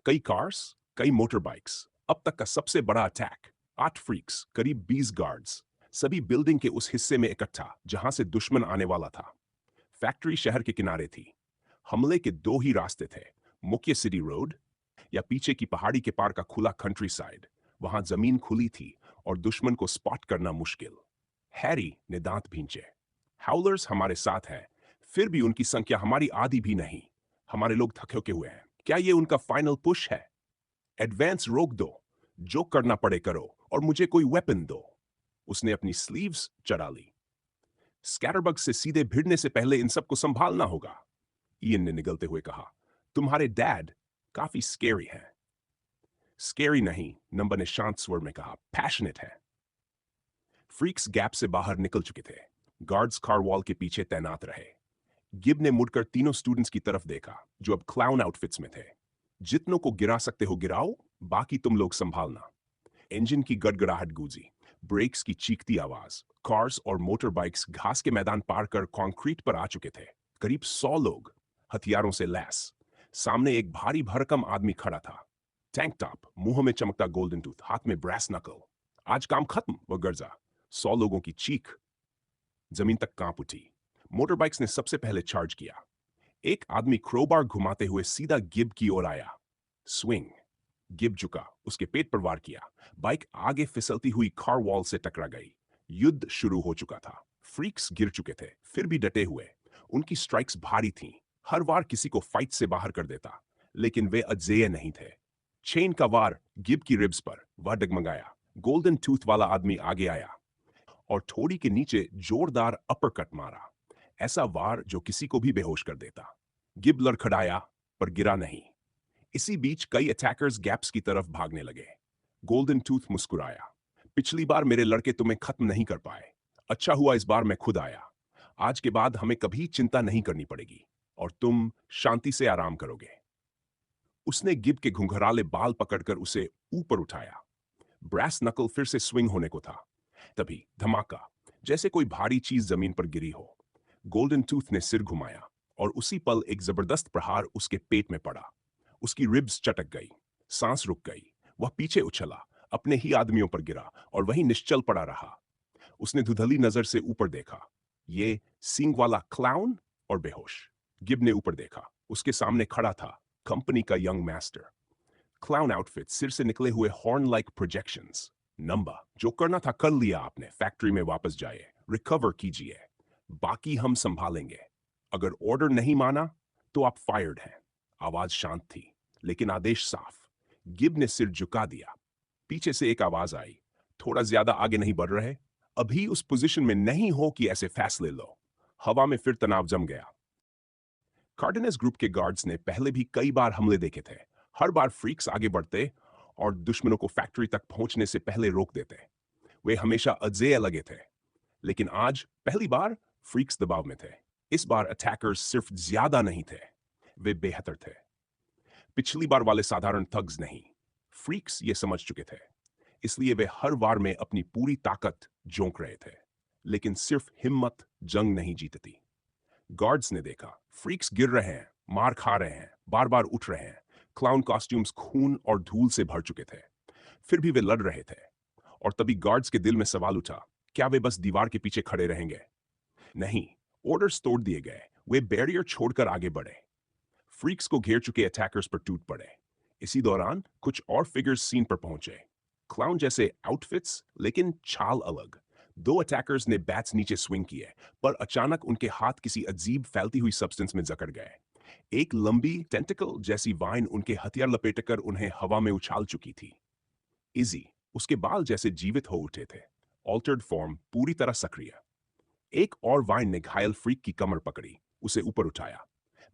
कई कार्स, कई मोटर बाइक्स। अब तक का सबसे बड़ा अटैक। 8 फ्रीक्स, करीब 20 गार्ड्स, सभी बिल्डिंग के उस हिस्से में इकट्ठा जहां से दुश्मन आने वाला था। फैक्ट्री शहर के किनारे थी। हमले के दो ही रास्ते थे, मुख्य सिटी रोड या पीछे की पहाड़ी के पार का खुला कंट्री साइड। वहां जमीन खुली थी और दुश्मन को स्पॉट करना मुश्किल। हैरी ने दांत भींचे। हाउलर्स हमारे साथ हैं, फिर भी उनकी संख्या हमारी आधी भी नहीं। हमारे लोग थके हुए हैं। क्या ये उनका फाइनल पुश है? एडवांस रोक दो, जो करना पड़े करो और मुझे कोई वेपन दो। उसने अपनी स्लीव्स चढ़ा ली। स्कैटरबग से सीधे भिड़ने से पहले इन सबको संभालना होगा, ईएन ने निगलते हुए कहा। तुम्हारे डैड काफी स्केरी हैं। स्केरी नहीं, नंबर ने शांत स्वर में कहा, पैशनेट है। फ्रीक्स गैप से बाहर निकल चुके थे। गार्ड्स कार वॉल के पीछे तैनात रहे। गिब ने मुड़कर तीनों स्टूडेंट्स की तरफ देखा जो अब क्लाउन आउटफिट्स में थे। जितनों को गिरा सकते हो गिराओ, बाकी तुम लोग संभालना। इंजन की गड़गड़ाहट गूंजी, ब्रेक्स की चीखती आवाज। कार्स और मोटर बाइक्स घास के मैदान पार कर कंक्रीट पर आ चुके थे। करीब 100 लोग, हथियारों से लैस। सामने एक भारी भरकम आदमी खड़ा था। टैंक टॉप, मुंह में चमकता गोल्डन टूथ, हाथ में ब्रास नकल। आज काम खत्म, वह गर्जा। 100 लोगों की चीख जमीन तक कांप उठी। मोटर बाइक्स ने सबसे पहले चार्ज किया। एक आदमी क्रोबार घुमाते हुए सीधा गिब की ओर आया। स्विंग। गिब झुका, उसके पेट पर वार किया। बाइक आगे फिसलती हुई कार वॉल से टकरा गई। युद्ध शुरू हो चुका था। फ्रीक्स गिर चुके थे, फिर भी डटे हुए। उनकी स्ट्राइक्स भारी थीं, हर वार किसी को फाइट से बाहर कर देता, लेकिन वे अजेय नहीं थे। चेन का वार गिब की रिब्स पर, वह डगमगाया। गोल्डन टूथ वाला आदमी आगे आया और थोड़ी के नीचे जोरदार अपरकट मारा। ऐसा वार जो किसी को भी बेहोश कर देता। गिब लड़खड़ाया पर गिरा नहीं। इसी बीच कई अटैकर्स गैप्स की तरफ भागने लगे। गोल्डन टूथ मुस्कुराया। पिछली बार मेरे लड़के तुम्हें खत्म नहीं कर पाए। अच्छा हुआ इस बार मैं खुद आया। आज के बाद हमें कभी चिंता नहीं करनी पड़ेगी और तुम शांति से आराम करोगे। उसने गिब के घुंघराले बाल पकड़कर उसे ऊपर उठाया। ब्रास नकल फिर से स्विंग होने को था। तभी धमाका, जैसे कोई भारी चीज जमीन पर गिरी हो। गोल्डन टूथ ने सिर घुमाया और उसी पल एक जबरदस्त प्रहार उसके पेट में पड़ा। उसकी रिब्स चटक गई, सांस रुक गई। वह पीछे उछला, अपने ही आदमियों पर गिरा और वहीं निश्चल पड़ा रहा। उसने धुंधली नजर से ऊपर देखा। ये सींग वाला क्लाउन और बेहोश। गिब ने ऊपर देखा, उसके सामने खड़ा था कंपनी का यंग मास्टर। क्लाउन आउटफिट, सिर से निकले हुए हॉर्न लाइक प्रोजेक्शंस। नंबर, जो करना था कर लिया आपने। फैक्ट्री में वापस जाइए, रिकवर कीजिए, बाकी हम संभालेंगे। अगर ऑर्डर नहीं माना तो आप फायर्ड हैं। आवाज शांत थी, लेकिन आदेश साफ। गिब ने सिर झुका दिया। पीछे से एक आवाज आई, थोड़ा ज्यादा आगे नहीं बढ़ रहे? अभी उस पोजीशन में नहीं हो कि ऐसे फैसले लो। हवा में फिर तनाव जम गया। कार्डेनस ग्रुप के गार्ड्स ने पहले भी कई बार हमले देखे थे। हर बार फ्रीक्स आगे बढ़ते और दुश्मनों को फैक्ट्री तक पहुंचने से पहले रोक देते। वे हमेशा अजेय लगे थे, लेकिन आज पहली बार फ्रीक्स दबाव में थे। इस बार अटैकर्स सिर्फ ज्यादा नहीं थे, वे बेहतर थे। पिछली बार वाले साधारण थग्स नहीं, फ्रीक्स ये समझ चुके थे। इसलिए वे हर वार में अपनी पूरी ताकत झोंक रहे थे। लेकिन सिर्फ हिम्मत जंग नहीं जीतती। गार्ड्स ने देखा, फ्रीक्स गिर रहे हैं, मार खा रहे हैं, बार बार उठ रहे हैं। क्लाउन कॉस्ट्यूम्स खून और धूल से भर चुके थे, फिर भी वे लड़ रहे थे। और तभी गार्ड्स के दिल में सवाल उठा, क्या वे बस दीवार के पीछे खड़े रहेंगे? नहीं, ऑर्डर्स तोड़ दिए गए। वे बैरियर छोड़कर आगे बढ़े। फ्रीक्स को घेर चुके अटैकर्स पर टूट पड़े। इसी दौरान कुछ और फिगर्स सीन पर पहुंचे। क्लाउन जैसे आउटफिट्स, लेकिन चाल अलग। दो अटैकर्स ने बैट्स नीचे स्विंग किए, पर अचानक उनके हाथ किसी अजीब फैलती हुई सब्सटेंस में जकड़ गए। एक लंबी टेंटिकल जैसी वाइन उनके हथियार लपेटकर उन्हें हवा में उछाल चुकी थी। इजी, उसके बाल जैसे जीवित हो उठे थे, ऑल्टर्ड फॉर्म पूरी तरह सक्रिय। एक और वाइन ने घायल फ्रीक की कमर पकड़ी, उसे ऊपर उठाया।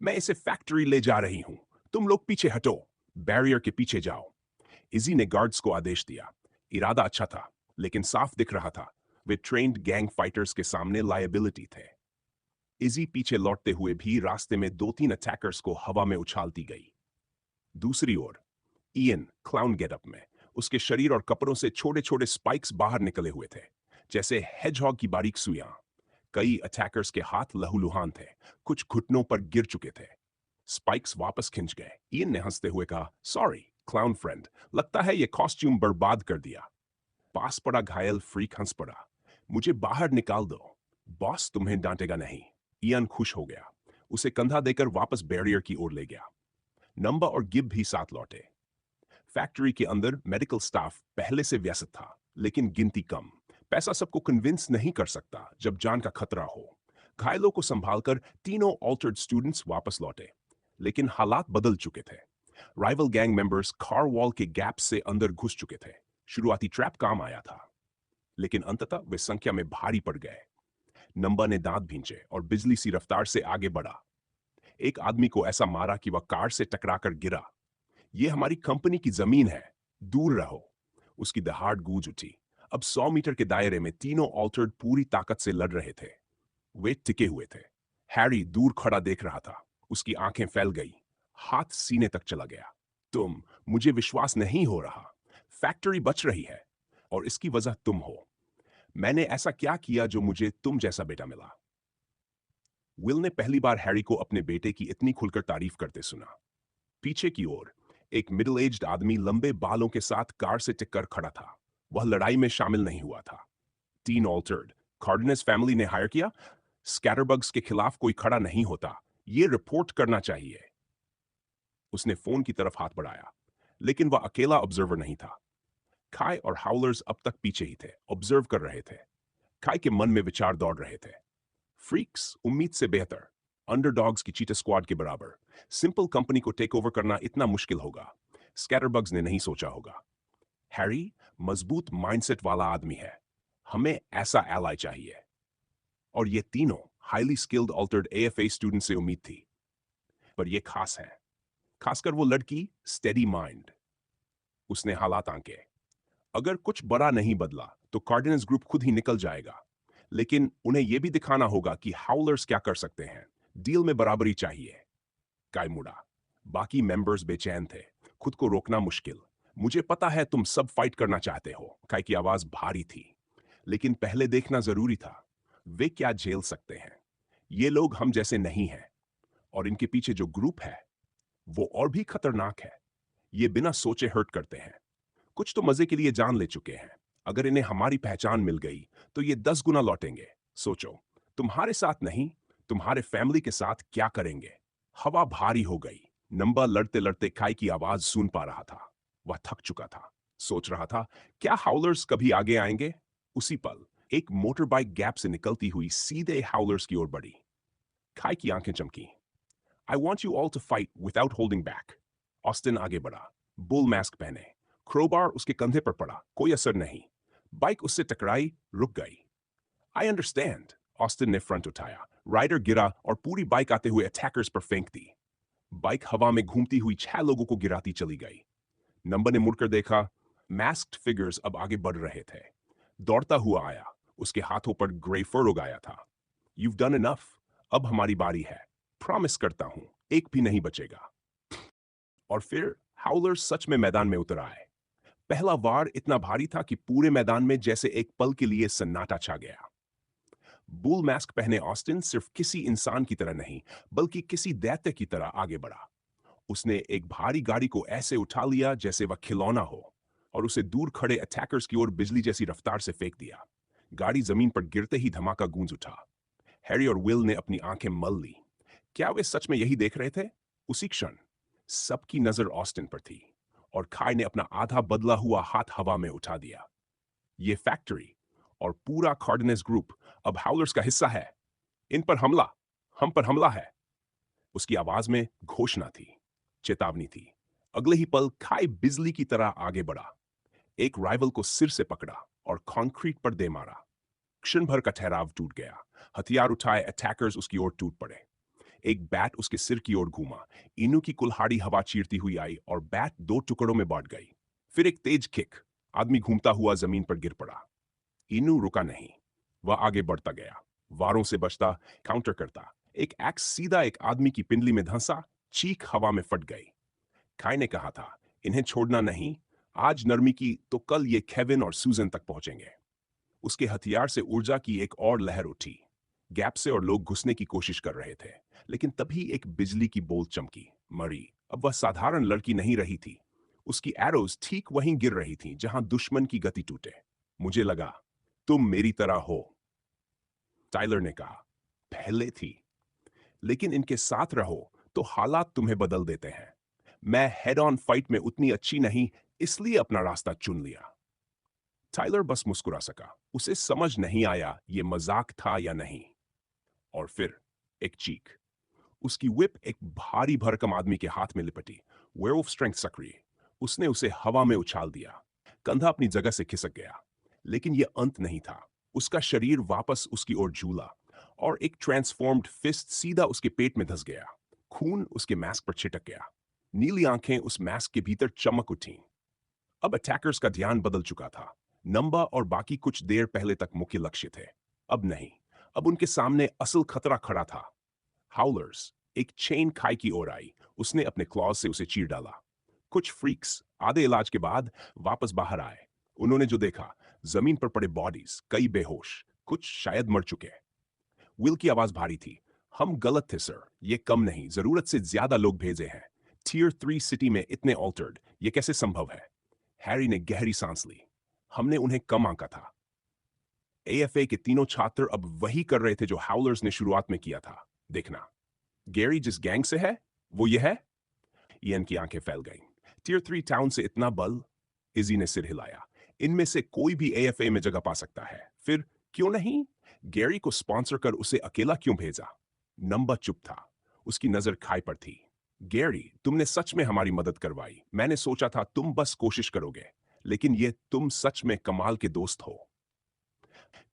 मैं इसे फैक्ट्री ले जा रही हूं, तुम लोग पीछे हटो, बैरियर के पीछे जाओ। इजी ने गार्ड्स को आदेश दिया। इरादा अच्छा था, लेकिन साफ दिख रहा था वे ट्रेन्ड गैंग फाइटर्स के सामने लायबिलिटी थे। इजी पीछे लौटते हुए भी रास्ते में 2-3 अटैकर्स को हवा में उछालती गई। दूसरी ओर ईएन क्लाउन गेटअप में, उसके शरीर और कपड़ों से छोटे छोटे स्पाइक्स बाहर निकले हुए थे, जैसे हेजहॉग की बारीक सुइयां। कई अटैकर्स के हाथ लहूलुहान थे, कुछ घुटनों पर गिर चुके थे। स्पाइक्स वापस खिंच गए। ईएन ने हंसते हुए कहा, सॉरी क्लाउन फ्रेंड, लगता है ये कॉस्ट्यूम बर्बाद कर दिया। पास पड़ा घायल फ्रीक हंस पड़ा। मुझे बाहर निकाल दो, बॉस तुम्हें डांटेगा नहीं। ईएन खुश हो गया, उसे कंधा देकर वापस बैरियर की ओर ले गया। नंबर और गिब भी साथ लौटे। फैक्ट्री के अंदर मेडिकल स्टाफ पहले से व्यस्त था, लेकिन गिनती कम। पैसा सबको कन्विंस नहीं कर सकता जब जान का खतरा हो। घायलों को संभालकर तीनों ऑल्टर्ड स्टूडेंट्स वापस लौटे, लेकिन हालात बदल चुके थे। Rival gang members car wall के गैप से अंदर घुस चुके थे। शुरुआती ट्रैप काम आया था, लेकिन अंततः वे संख्या में भारी पड़ गए। नंबा ने दांत भींचे और बिजली सी रफ्तार से आगे बढ़ा। एक आदमी को ऐसा मारा कि वह कार से टकराकर गिरा। यह हमारी कंपनी की जमीन है, दूर रहो। उसकी दहाड़ गूंज उठी। अब 100 मीटर के दायरे में तीनों ऑल्टर्ड पूरी ताकत से लड़ रहे थे। वे टिके हुए थे। हैरी दूर खड़ा देख रहा था। उसकी आंखें फैल गई, हाथ सीने तक चला गया। मुझे विश्वास नहीं हो रहा। फैक्ट्री बच रही है और इसकी वजह तुम हो। मैंने ऐसा क्या किया जो मुझे तुम जैसा बेटा मिला? विल ने पहली बार हैरी को अपने बेटे की इतनी खुलकर तारीफ करते सुना। पीछे की ओर एक मिडिल एज्ड आदमी लंबे बालों के साथ कार से टिककर खड़ा था। वह लड़ाई में शामिल नहीं हुआ था। तीन ऑल्टर्ड कार्डिनस फैमिली ने हायर किया। स्कैटरबग्स के खिलाफ कोई खड़ा नहीं होता। ये रिपोर्ट करना चाहिए। उसने फोन की तरफ हाथ बढ़ाया, लेकिन वह अकेला ऑब्जर्वर नहीं था। खाई और हाउलर्स अब तक पीछे ही थे, ऑब्जर्व कर रहे थे। खाई के मन में विचार दौड़ रहे थे। फ्रीक्स उम्मीद से बेहतर, अंडरडॉग्स की चीटा स्क्वाड के बराबर। सिंपल कंपनी को टेक ओवर करना इतना मुश्किल होगा, स्कैटरबग्स ने नहीं सोचा होगा। हैरी मजबूत माइंडसेट वाला आदमी है। हमें ऐसा एलाई चाहिए। और ये तीनों highly skilled altered AFA student से उम्मीद थी। पर यह खास है, खासकर वो लड़की स्टेडी माइंड। उसने हालात आंके। अगर कुछ बड़ा नहीं बदला तो कार्डिनस ग्रुप खुद ही निकल जाएगा, लेकिन उन्हें यह भी दिखाना होगा कि हाउलर्स क्या कर सकते हैं। डील में बराबरी चाहिए। काय मुड़ा। बाकी मेंबर्स बेचैन थे, खुद को रोकना मुश्किल। मुझे पता है तुम सब फाइट करना चाहते हो। काय की आवाज भारी थी, लेकिन पहले देखना जरूरी था वे क्या झेल सकते हैं। ये लोग हम जैसे नहीं हैं, और इनके पीछे जो ग्रुप है वो और भी खतरनाक है। ये बिना सोचे हर्ट करते हैं। कुछ तो मजे के लिए जान ले चुके हैं। अगर इन्हें हमारी पहचान मिल गई तो ये 10 गुना लौटेंगे। सोचो, तुम्हारे साथ नहीं, तुम्हारे फैमिली के साथ क्या करेंगे। हवा भारी हो गई। नंबा लड़ते लड़ते काई की आवाज सुन पा रहा था। वह थक चुका था। सोच रहा था, क्या हाउलर्स कभी आगे आएंगे? उसी पल एक मोटर बाइक गैप से निकलती हुई सीधे हाउलर्स की ओर बढ़ी। काई की आंखें चमकी। I want you all to fight without holding back. Austin आगे बढ़ा, बुल मास्क पहने। क्रोबार उसके कंधे पर पड़ा, कोई असर नहीं। बाइक उससे टकराई, रुक गई। I understand. ऑस्टिन ने फ्रंट उठाया। राइडर गिरा और पूरी बाइक आते हुए अटैकर्स पर फेंक दी। बाइक हवा में घूमती हुई 6 लोगों को गिराती चली गई। नंबर ने मुड़कर देखा। मैस्क्ड फिगर्स अब आगे बढ़ रहे थे। दौड़ता हुआ आया, उसके हाथों पर ग्रे फर उगाया था। You've done enough. अब हमारी बारी है। प्रॉमिस करता हूं, एक भी नहीं बचेगा। और फिर हाउलर सच में मैदान में उतर आए। पहला वार इतना भारी था कि पूरे मैदान में जैसे एक पल के लिए सन्नाटा छा गया। बुल मास्क पहने ऑस्टिन सिर्फ किसी इंसान की तरह नहीं, बल्कि किसी दैत्य की तरह आगे बढ़ा। उसने एक भारी गाड़ी को ऐसे उठा लिया जैसे वह खिलौना हो, और उसे दूर खड़े अटैकर्स की ओर बिजली जैसी रफ्तार से फेंक दिया। गाड़ी जमीन पर गिरते ही धमाका गूंज उठा। हैरी और विल ने अपनी आंखें मल ली। क्या वे सच में यही देख रहे थे? उसी क्षण सबकी नजर ऑस्टिन पर थी, और खाई ने अपना आधा बदला हुआ हाथ हवा में उठा दिया। ये फैक्ट्री और पूरा कार्डिनस ग्रुप अब हाउलर्स का हिस्सा है। इन पर हमला, हम पर हमला है। उसकी आवाज में घोषणा थी, चेतावनी थी। अगले ही पल खाई बिजली की तरह आगे बढ़ा। एक राइवल को सिर से पकड़ा और कंक्रीट पर दे मारा। क्षण भर का ठहराव टूट गया। हथियार उठाए अटैकर्स उसकी ओर टूट पड़े। एक बैट उसके सिर की ओर घूमा। इनू की कुल्हाड़ी हवा चीरती हुई आई और बैट 2 टुकड़ों में बांट गई। फिर एक तेज किक। आदमी घूमता हुआ जमीन पर गिर पड़ा। इनू रुका नहीं। वह आगे बढ़ता गया, वारों से बचता, काउंटर करता। एक एक्स सीधा एक आदमी की पिंडली में धंसा, चीख हवा में फट गई। खाई ने कहा था, इन्हें छोड़ना नहीं। आज नरमी की तो कल ये केविन और सूजन तक पहुंचेंगे। उसके हथियार से ऊर्जा की एक और लहर उठी। गैप से और लोग घुसने की कोशिश कर रहे थे, लेकिन तभी एक बिजली की बोल्ट चमकी। मरी अब वह साधारण लड़की नहीं रही थी। उसकी एरोज ठीक वहीं गिर रही थी जहां दुश्मन की गति टूटे। मुझे लगा तुम मेरी तरह हो, टाइलर ने कहा। पहले थी, लेकिन इनके साथ रहो तो हालात तुम्हें बदल देते हैं। मैं हेड ऑन फाइट में उतनी अच्छी नहीं, इसलिए अपना रास्ता चुन लिया। टाइलर बस मुस्कुरा सका। उसे समझ नहीं आया ये मजाक था या नहीं। और फिर एक चीख। उसकी whip एक भारी भरकम आदमी के हाथ में लिपटी। वेयरवुल्फ स्ट्रेंथ सक्रिय। उसने उसे हवा में उछाल दिया। कंधा अपनी जगह से खिसक गया। लेकिन यह अंत नहीं था। उसका शरीर वापस उसकी ओर झूला और एक ट्रांसफॉर्म्ड फिस्ट सीधा उसके पेट में धंस गया। खून उसके मास्क पर छिटक गया। नीली आंखें उस मास्क के भीतर चमक उठीं। अब अटैकर्स का ध्यान बदल चुका था। नंबा और बाकी कुछ देर पहले तक मुख्य लक्ष्य थे। अब नहीं। अब उनके सामने असल खतरा खड़ा था। हाउलर्स एक चेन खाई की ओर आई। उसने अपने क्लॉज से उसे चीर डाला। कुछ फ्रीक्स आधे इलाज के बाद वापस बाहर आए। उन्होंने जो देखा, जमीन पर पड़े बॉडीज, कई बेहोश, कुछ शायद मर चुके। विल की आवाज भारी थी। हम गलत थे सर, ये कम नहीं, जरूरत से ज्यादा लोग भेजे हैं। टीयर 3 सिटी में इतने ऑल्टर्ड, ये कैसे संभव है? हैरी ने गहरी सांस ली। हमने उन्हें कम आंका था। एएफए के तीनों छात्र अब वही कर रहे थे जो हाउलर्स ने शुरुआत में किया था। देखना, गैरी जिस गैंग से है, वो ये है। इयन की आंखें फैल गईं। टीयर 3 टाउन से इतना बल? इजी ने सिर हिलाया। इनमें से कोई भी एएफए में जगह पा सकता है। फिर क्यों नहीं? गैरी को स्पॉन्सर कर उसे अकेला क्यों भेजा? नंबा चुप था। उसकी नजर खाई पर थी। गैरी, तुमने सच में हमारी मदद करवाई। मैंने सोचा था तुम बस कोशिश करोगे, लेकिन ये तुम सच में कमाल के दोस्त हो।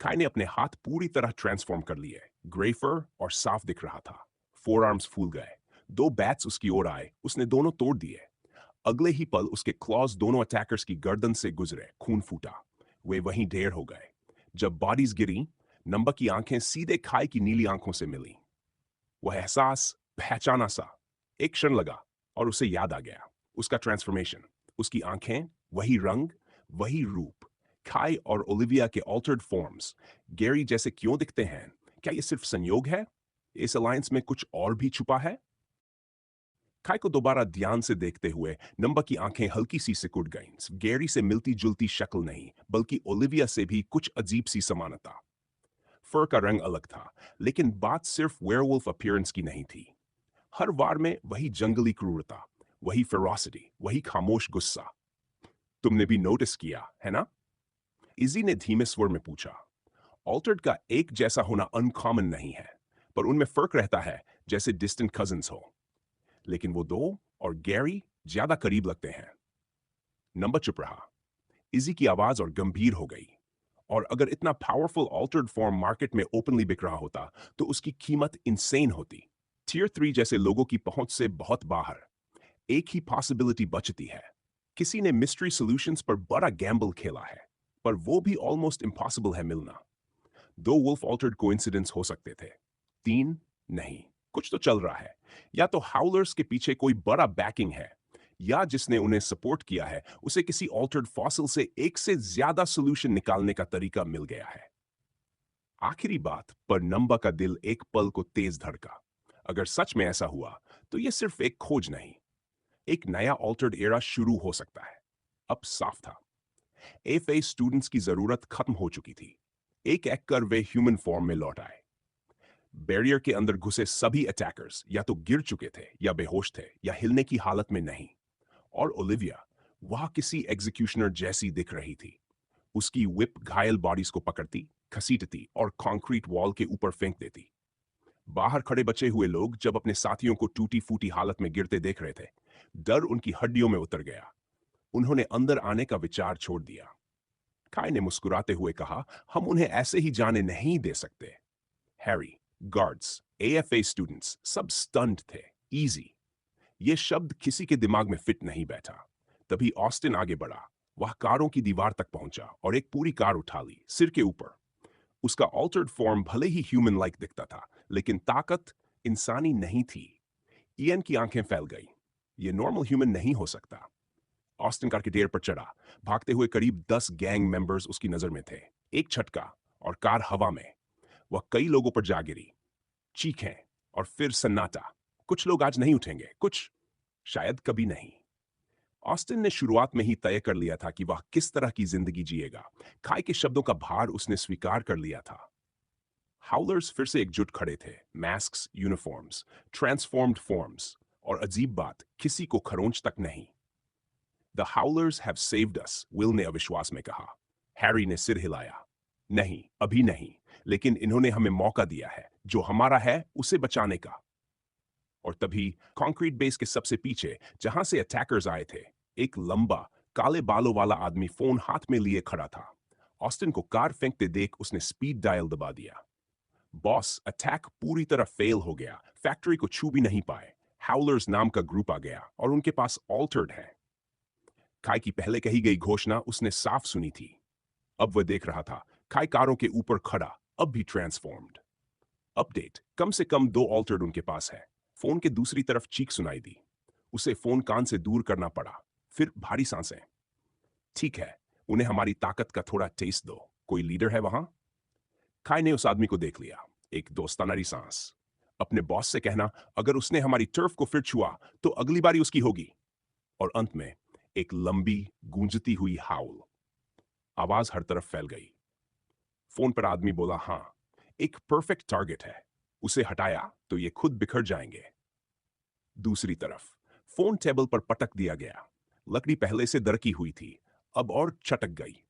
काई ने अपने हाथ पूरी तरह ट्रांसफॉर्म कर लिए। ग्रेफर और साफ दिख रहा था। फोर आर्म्स फूल गए। दो बैट्स उसकी ओर आए। उसने दोनों तोड़ दिए। अगले ही पल उसके क्लॉज दोनों अटैकर्स की गर्दन से गुजरे। खून फूटा। वे वहीं ढेर हो गए। जब बॉडीज गिरी, नंबा की आंखें सीधे खाई की नीली आंखों से मिली। वह एहसास पहचाना सा। एक क्षण लगा और उसे याद आ गया। उसका ट्रांसफॉर्मेशन, उसकी आंखें, वही रंग, वही रूप। खाई और ओलिविया के ऑल्टर्ड फॉर्म्स गैरी जैसे क्यों दिखते हैं? क्या यह सिर्फ संयोग है? इस अलायंस में कुछ और भी छुपा है? खाई को दोबारा ध्यान से देखते हुए नंबा की आंखें हल्की सी सिकुड़ गईं। गैरी से मिलती जुलती शक्ल नहीं, बल्कि ओलिविया से भी कुछ अजीब सी समानता। फर का रंग अलग था, लेकिन बात सिर्फ वेयरवुल्फ अपीयरेंस की नहीं थी। हर वार में वही जंगली क्रूरता, वही फेरोसिटी, वही खामोश गुस्सा। तुमने भी नोटिस किया, है ना? इजी ने धीमे स्वर में पूछा। ऑल्टर्ड का एक जैसा होना अनकॉमन नहीं है, पर उनमें फर्क रहता है, जैसे डिस्टेंट कजिन्स हो। लेकिन वो दो और गैरी ज्यादा करीब लगते हैं। नंबर चुप रहा। इजी की आवाज और गंभीर हो गई। और अगर इतना पावरफुल ऑल्टर्ड फॉर्म मार्केट में ओपनली बिक रहा होता, तो उसकी कीमत इंसेन होती। टीयर 3 जैसे लोगों की पहुंच से बहुत बाहर। एक ही पॉसिबिलिटी बचती है। किसी ने मिस्ट्री सॉल्यूशंस पर बड़ा गैम्बल खेला है, पर वो भी ऑलमोस्ट इम्पॉसिबल है मिलना। दो वुल्फ ऑल्टर्ड कोइंसिडेंस हो सकते थे, तीन नहीं। कुछ तो चल रहा है। या तो हाउलर्स के पीछे कोई बड़ा बैकिंग है, या जिसने उन्हें सपोर्ट किया है उसे किसी ऑल्टर्ड फॉसिल से एक से ज्यादा सोल्यूशन निकालने का तरीका मिल गया है। आखिरी बात पर नंबा का दिल एक पल को तेज धड़का। अगर सच में ऐसा हुआ, तो यह सिर्फ एक खोज नहीं, एक नया ऑल्टर्ड एरा शुरू हो सकता है। अब साफ था, एफए स्टूडेंट्स की जरूरत खत्म हो चुकी थी। एक एक कर वे ह्यूमन फॉर्म में लौट आए। बैरियर के अंदर घुसे सभी अटैकर्स या तो गिर चुके थे, या बेहोश थे, या हिलने की हालत में नहीं। और ओलिविया वहां किसी एग्जीक्यूशनर जैसी दिख रही थी। उसकी whip घायल बॉडीज को पकड़ती, घसीटती और कंक्रीट वॉल के ऊपर फेंक देती। बाहर खड़े बचे हुए लोग जब अपने साथियों को टूटी फूटी हालत में गिरते देख रहे थे, डर उनकी हड्डियों में उतर गया। उन्होंने अंदर आने का विचार छोड़ दिया। काय ने मुस्कुराते हुए कहा, हम उन्हें ऐसे ही जाने नहीं दे सकते। हैरी, गार्ड्स, एएफए स्टूडेंट्स सब स्टंट थे। इजी, ये शब्द किसी के दिमाग में फिट नहीं बैठा। तभी ऑस्टिन आगे बढ़ा। वह कारों की दीवार तक पहुंचा और एक पूरी कार उठा ली, सिर के ऊपर। उसका ऑल्टर्ड फॉर्म भले ही ह्यूमन लाइक दिखता था, लेकिन ताकत इंसानी नहीं थी। इयन की आंखें फैल गई। ये नॉर्मल ह्यूमन नहीं हो सकता। ऑस्टिन कार के ढेर पर चढ़ा। भागते हुए करीब 10 गैंग मेंबर्स उसकी नजर में थे। एक झटका और कार हवा में। वह कई लोगों पर जा गिरी। चीखें और फिर सन्नाटा। कुछ लोग आज नहीं उठेंगे, कुछ शायद कभी नहीं। ऑस्टिन ने शुरुआत में ही तय कर लिया था कि वह किस तरह की जिंदगी जिएगा। खाई के शब्दों का भार उसने स्वीकार कर लिया था। हाउलर्स फिर से एकजुट खड़े थे। मास्क्स, यूनिफॉर्म्स, ट्रांसफॉर्म्ड फॉर्म्स, और अजीब बात, किसी को खरोंच तक नहीं। The howlers have saved us, Will ने अविश्वास में कहा। हैरी ने सिर हिलाया। नहीं, अभी नहीं, लेकिन इन्होंने हमें मौका दिया है, जो हमारा है उसे बचाने का। और तभी कंक्रीट बेस के सबसे पीछे, जहां से अटैकर्स आए थे, एक लंबा काले बालों वाला आदमी फोन हाथ में लिए खड़ा था। ऑस्टिन को कार फेंकते देख उसने स्पीड डायल दबा दिया। बॉस, अटैक पूरी तरह फेल हो गया, फैक्ट्री को छू भी नहीं पाए। हाउलर्स नाम का ग्रुप आ गया और उनके पास ऑल्टर्ड है। काय की पहले कही गई घोषणा उसने साफ सुनी थी। अब वह देख रहा था, काय कारों के ऊपर खड़ा, अब भी ट्रांसफॉर्म्ड। अपडेट, कम से कम 2 ऑल्टर्ड उनके पास है। फोन के दूसरी तरफ चीख सुनाई दी। उसे फोन कान से दूर करना पड़ा। फिर भारी सांसें। ठीक है, उन्हें हमारी ताकत का थोड़ा टेस्ट दो। कोई लीडर है वहां? काय ने उस आदमी को देख लिया। एक दोस्ताना सांस। अपने बॉस से कहना, अगर उसने हमारी टर्फ को फिर छुआ तो अगली बारी उसकी होगी। और अंत में एक लंबी गूंजती हुई हाउल। आवाज हर तरफ फैल गई। फोन पर आदमी बोला, हां, एक परफेक्ट टारगेट है। उसे हटाया तो ये खुद बिखर जाएंगे। दूसरी तरफ फोन टेबल पर पटक दिया गया। लकड़ी पहले से दरकी हुई थी, अब और चटक गई।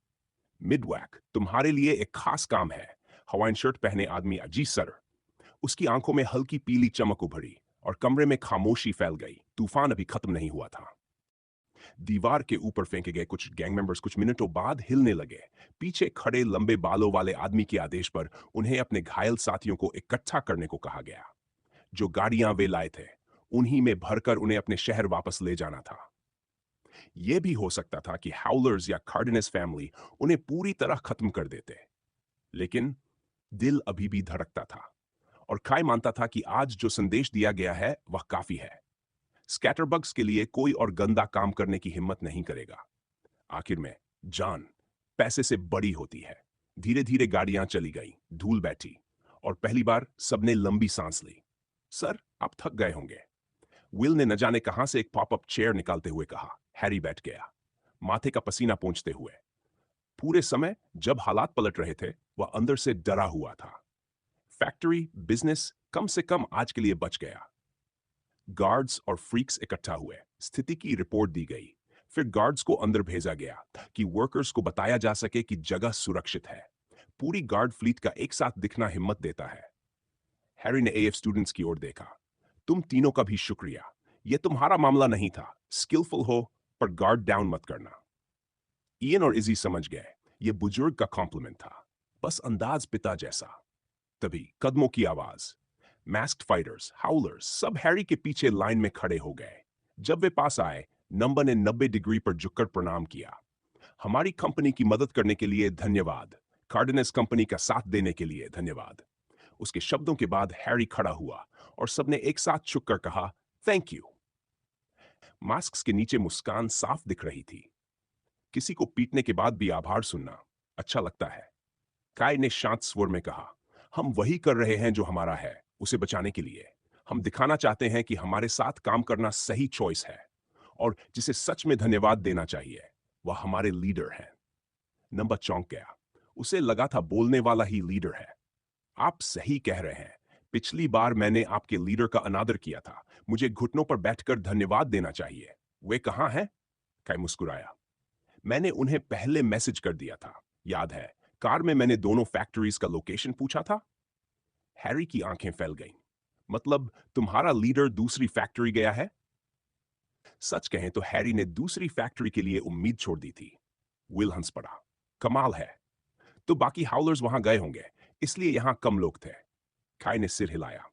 मिडवैक, तुम्हारे लिए एक खास काम है। हवाइन शर्ट पहने आदमी, अजी सर। उसकी आंखों में हल्की पीली चमक उभरी और कमरे में खामोशी फैल गई। तूफान अभी खत्म नहीं हुआ था। दीवार के ऊपर फेंके गए कुछ गैंग मेंबर्स कुछ मिनटों बाद हिलने लगे। पीछे खड़े लंबे बालों वाले आदमी के आदेश पर उन्हें अपने घायल साथियों को इकट्ठा करने को कहा गया। जो गाड़ियां वे लाए थे, उन्हीं में भरकर उन्हें अपने शहर वापस ले जाना था। यह भी हो सकता था कि हाउलर्स या कार्डिनस फैमिली उन्हें पूरी तरह खत्म कर देते, लेकिन दिल अभी भी धड़कता था। और काय मानता था कि आज जो संदेश दिया गया है वह काफी है। स्कैटरबग्स के लिए कोई और गंदा काम करने की हिम्मत नहीं करेगा। आखिर में जान पैसे से बड़ी होती है। धीरे धीरे गाड़ियां चली गईं, धूल बैठी और पहली बार सबने लंबी सांस ली। सर, आप थक गए होंगे। विल ने न जाने कहां से एक पॉपअप चेयर निकालते हुए कहा। हैरी बैठ गया, माथे का पसीना पोंछते हुए। पूरे समय जब हालात पलट रहे थे, वह अंदर से डरा हुआ था। फैक्ट्री बिजनेस कम से कम आज के लिए बच गया। गार्ड्स और फ्रीक्स इकट्ठा हुए, स्थिति की रिपोर्ट दी गई। फिर गार्ड्स को अंदर भेजा गया कि वर्कर्स को बताया जा सके कि जगह सुरक्षित है। पूरी गार्ड फ्लीट का एक साथ दिखना हिम्मत देता है। हैरी ने एएफ स्टूडेंट्स की ओर देखा। तुम तीनों का भी शुक्रिया। यह तुम्हारा मामला नहीं था। स्किलफुल हो पर गार्ड डाउन मत करना। इयन और इजी समझ गए, यह बुजुर्ग का कॉम्प्लीमेंट था, बस अंदाज पिता जैसा। तभी कदमों की आवाज। मैस्क्ड फाइटर्स, हाउलर्स सब हैरी के पीछे लाइन में खड़े हो गए। जब वे पास आए, नंबर ने 90 डिग्री पर झुककर प्रणाम किया। हमारी कंपनी की मदद करने के लिए धन्यवाद। कार्डिनस कंपनी का साथ देने के लिए धन्यवाद। उसके शब्दों के बाद हैरी खड़ा हुआ और सबने एक साथ झुककर कहा, थैंक यू। मास्क के नीचे मुस्कान साफ दिख रही थी। किसी को पीटने के बाद भी आभार सुनना अच्छा लगता है। काय ने शांत स्वर में कहा, हम वही कर रहे हैं जो हमारा है, उसे बचाने के लिए। हम दिखाना चाहते हैं कि हमारे साथ काम करना सही चॉइस है और जिसे सच में धन्यवाद देना चाहिए वह हमारे लीडर हैं। नंबर चौंक गया। उसे लगा था बोलने वाला ही लीडर है। आप सही कह रहे हैं। पिछली बार मैंने आपके लीडर का अनादर किया था। मुझे घुटनों पर बैठकर धन्यवाद देना चाहिए। वे कहां हैं? काय मुस्कुराया। मैंने उन्हें पहले मैसेज कर दिया था, याद है? कार में मैंने दोनों फैक्ट्रीज का लोकेशन पूछा था। हैरी की आंखें फैल गईं। मतलब तुम्हारा लीडर दूसरी फैक्ट्री गया है? सच कहें तो हैरी ने दूसरी फैक्ट्री के लिए उम्मीद छोड़ दी थी। विल हंस पड़ा। कमाल है। तो बाकी हाउलर्स वहां गए होंगे, इसलिए यहां कम लोग थे। काय ने सिर हिलाया।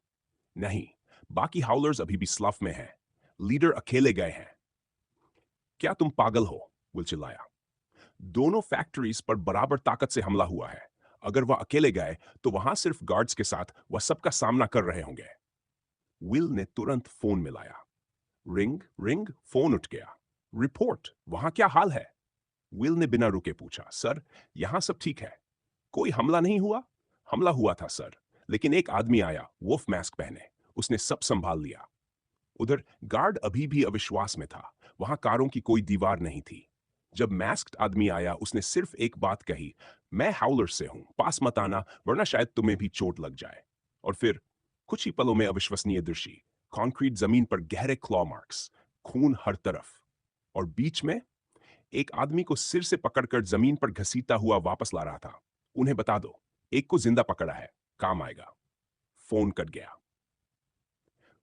नहीं, बाकी हाउलर्स अभी भी स्लफ में हैं। लीडर अकेले गए हैं। क्या तुम पागल हो? विल चिल्लाया। दोनों फैक्ट्रीज पर बराबर ताकत से हमला हुआ है। अगर वह अकेले गए तो वहां सिर्फ गार्ड्स के साथ वह सबका सामना कर रहे होंगे। विल ने तुरंत फोन मिलाया। रिंग रिंग, फोन उठ गया। रिपोर्ट, वहां क्या हाल है? विल ने बिना रुके पूछा। सर, यहां सब ठीक है। कोई हमला नहीं हुआ? हमला हुआ था सर, लेकिन एक आदमी आया, वुल्फ मास्क पहने। उसने सब संभाल लिया। उधर गार्ड अभी भी अविश्वास में था। वहां कारों की कोई दीवार नहीं थी। जब मास्क्ड आदमी आया, उसने सिर्फ एक बात कही, मैं हाउलर से हूं, पास मत आना वरना शायद तुम्हें भी चोट लग जाए। और फिर कुछ ही पलों में अविश्वसनीय दृश्य। कंक्रीट जमीन पर गहरे क्लॉ मार्क्स, खून हर तरफ, और बीच में एक आदमी को सिर से पकड़कर जमीन पर घसीटता हुआ वापस ला रहा था। उन्हें बता दो, एक को जिंदा पकड़ा है, काम आएगा। फोन कट गया।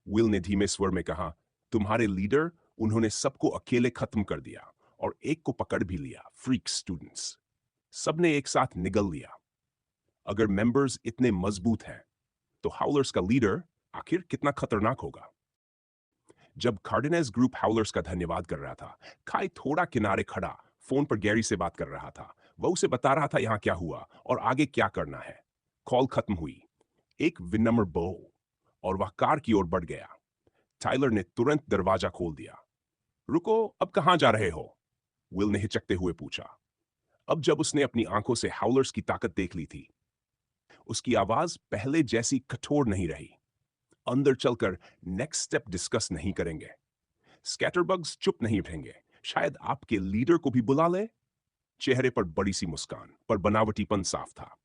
विल ने धीमे स्वर में कहा, तुम्हारे लीडर, उन्होंने सबको अकेले खत्म कर दिया और एक को पकड़ भी लिया, फ्रीक स्टूडेंट्स। सबने एक साथ निगल लिया। अगर मेंबर्स इतने मजबूत हैं, तो हाउलर्स का लीडर आखिर कितना खतरनाक होगा? जब कार्डिनेज ग्रुप हाउलर्स का धन्यवाद कर रहा था, काई थोड़ा किनारे खड़ा फोन पर गैरी से बात कर रहा था। वह उसे बता रहा था यहाँ क्या हुआ और आगे क्या करना है। कॉल खत्म हुई। एक विनम्र बो और वह कार की ओर बढ़ गया। टाइलर ने तुरंत दरवाजा खोल दिया। रुको, अब कहाँ जा रहे हो? विल ने हिचकते हुए पूछा। अब जब उसने अपनी आंखों से हाउलर्स की ताकत देख ली थी, उसकी आवाज पहले जैसी कठोर नहीं रही। अंदर चलकर नेक्स्ट स्टेप डिस्कस नहीं करेंगे। स्कैटरबग्स चुप नहीं रहेंगे। शायद आपके लीडर को भी बुला ले। चेहरे पर बड़ी सी मुस्कान, पर बनावटीपन साफ था।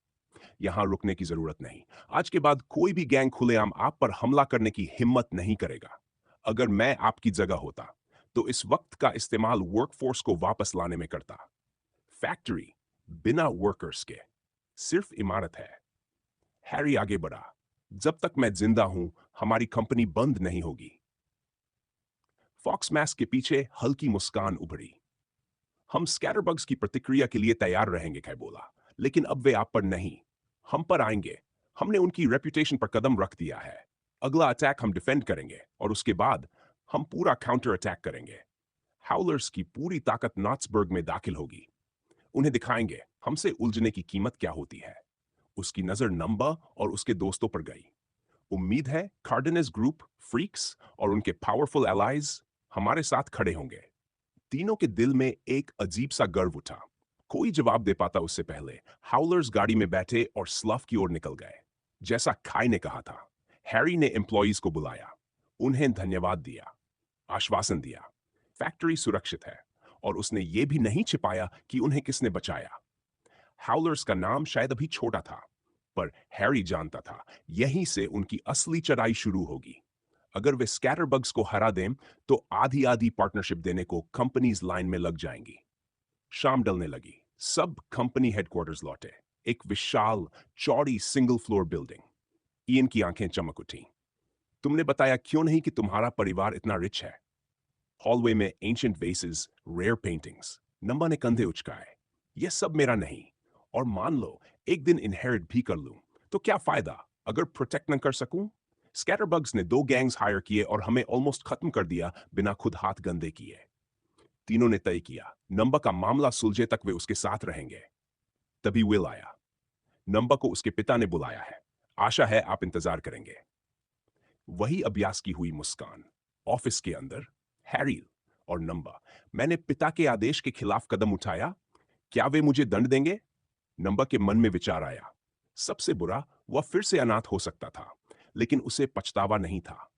यहां रुकने की जरूरत नहीं। आज के बाद कोई भी गैंग खुलेआम आप पर हमला करने की हिम्मत नहीं करेगा। अगर मैं आपकी जगह होता, तो इस वक्त का इस्तेमाल वर्कफोर्स को वापस लाने में करता। फैक्ट्री बिना वर्कर्स के सिर्फ इमारत है। हैरी आगे बढ़ा। जब तक मैं जिंदा हूं, हमारी कंपनी बंद नहीं होगी। फॉक्स मास्क के पीछे हल्की मुस्कान उभरी। हम स्कैटरबग्स की प्रतिक्रिया के लिए तैयार रहेंगे, कै बोला, लेकिन अब वे आप पर नहीं, हम पर आएंगे। हमने उनकी रेपुटेशन पर कदम रख दिया है। अगला अटैक हम डिफेंड करेंगे और उसके बाद हम पूरा काउंटर अटैक करेंगे। हाउलर्स की पूरी ताकत नॉट्सबर्ग में दाखिल होगी। उन्हें दिखाएंगे हमसे उलझने की कीमत क्या होती है। उसकी नजर नंबा और उसके दोस्तों पर गई। उम्मीद है कार्डिनेज ग्रुप, फ्रीक्स और उनके पावरफुल एलाइज हमारे साथ खड़े होंगे। तीनों के दिल में एक अजीब सा गर्व उठा। कोई जवाब दे पाता उससे पहले हाउलर्स गाड़ी में बैठे और स्लफ की ओर निकल गए। जैसा खाई ने कहा था, हैरी ने एम्प्लॉइज को बुलाया, उन्हें धन्यवाद दिया, आश्वासन दिया फैक्ट्री सुरक्षित है, और उसने ये भी नहीं छिपाया कि उन्हें किसने बचाया। हाउलर्स का नाम शायद अभी छोटा था, पर हैरी जानता था यहीं से उनकी असली चढ़ाई शुरू होगी। अगर वे स्कैटरबग्स को हरा दें, तो आधी आधी पार्टनरशिप देने को कंपनीज लाइन में लग जाएंगी। शाम डलने लगी। सब कंपनी हेडक्वार्टर्स लौटे। एक विशाल चौड़ी सिंगल फ्लोर बिल्डिंग। इयन की आंखें चमक उठी। तुमने बताया क्यों नहीं कि तुम्हारा परिवार इतना रिच है? हॉलवे में एंशिएंट वेसेस, रेयर पेंटिंग्स। नंबा ने कंधे उचकाए। यह सब मेरा नहीं, और मान लो एक दिन इनहेरिट भी कर लूं, तो क्या फायदा अगर प्रोटेक्ट न कर सकूं? स्कैटरबग्स ने 2 गैंग्स हायर किए और हमें ऑलमोस्ट खत्म कर दिया बिना खुद हाथ गंदे किए। तीनों ने तय किया, नंबा का मामला सुलझे तक वे उसके साथ रहेंगे। तभी विल आया। नंबा को उसके पिता ने बुलाया है। आशा है आप इंतजार करेंगे। वही अभ्यास की हुई मुस्कान। ऑफिस के अंदर हैरी और नंबा। मैंने पिता के आदेश के खिलाफ कदम उठाया, क्या वे मुझे दंड देंगे? नंबा के मन में विचार आया। सबसे बुरा, वह फिर से अनाथ हो सकता था, लेकिन उसे पछतावा नहीं था।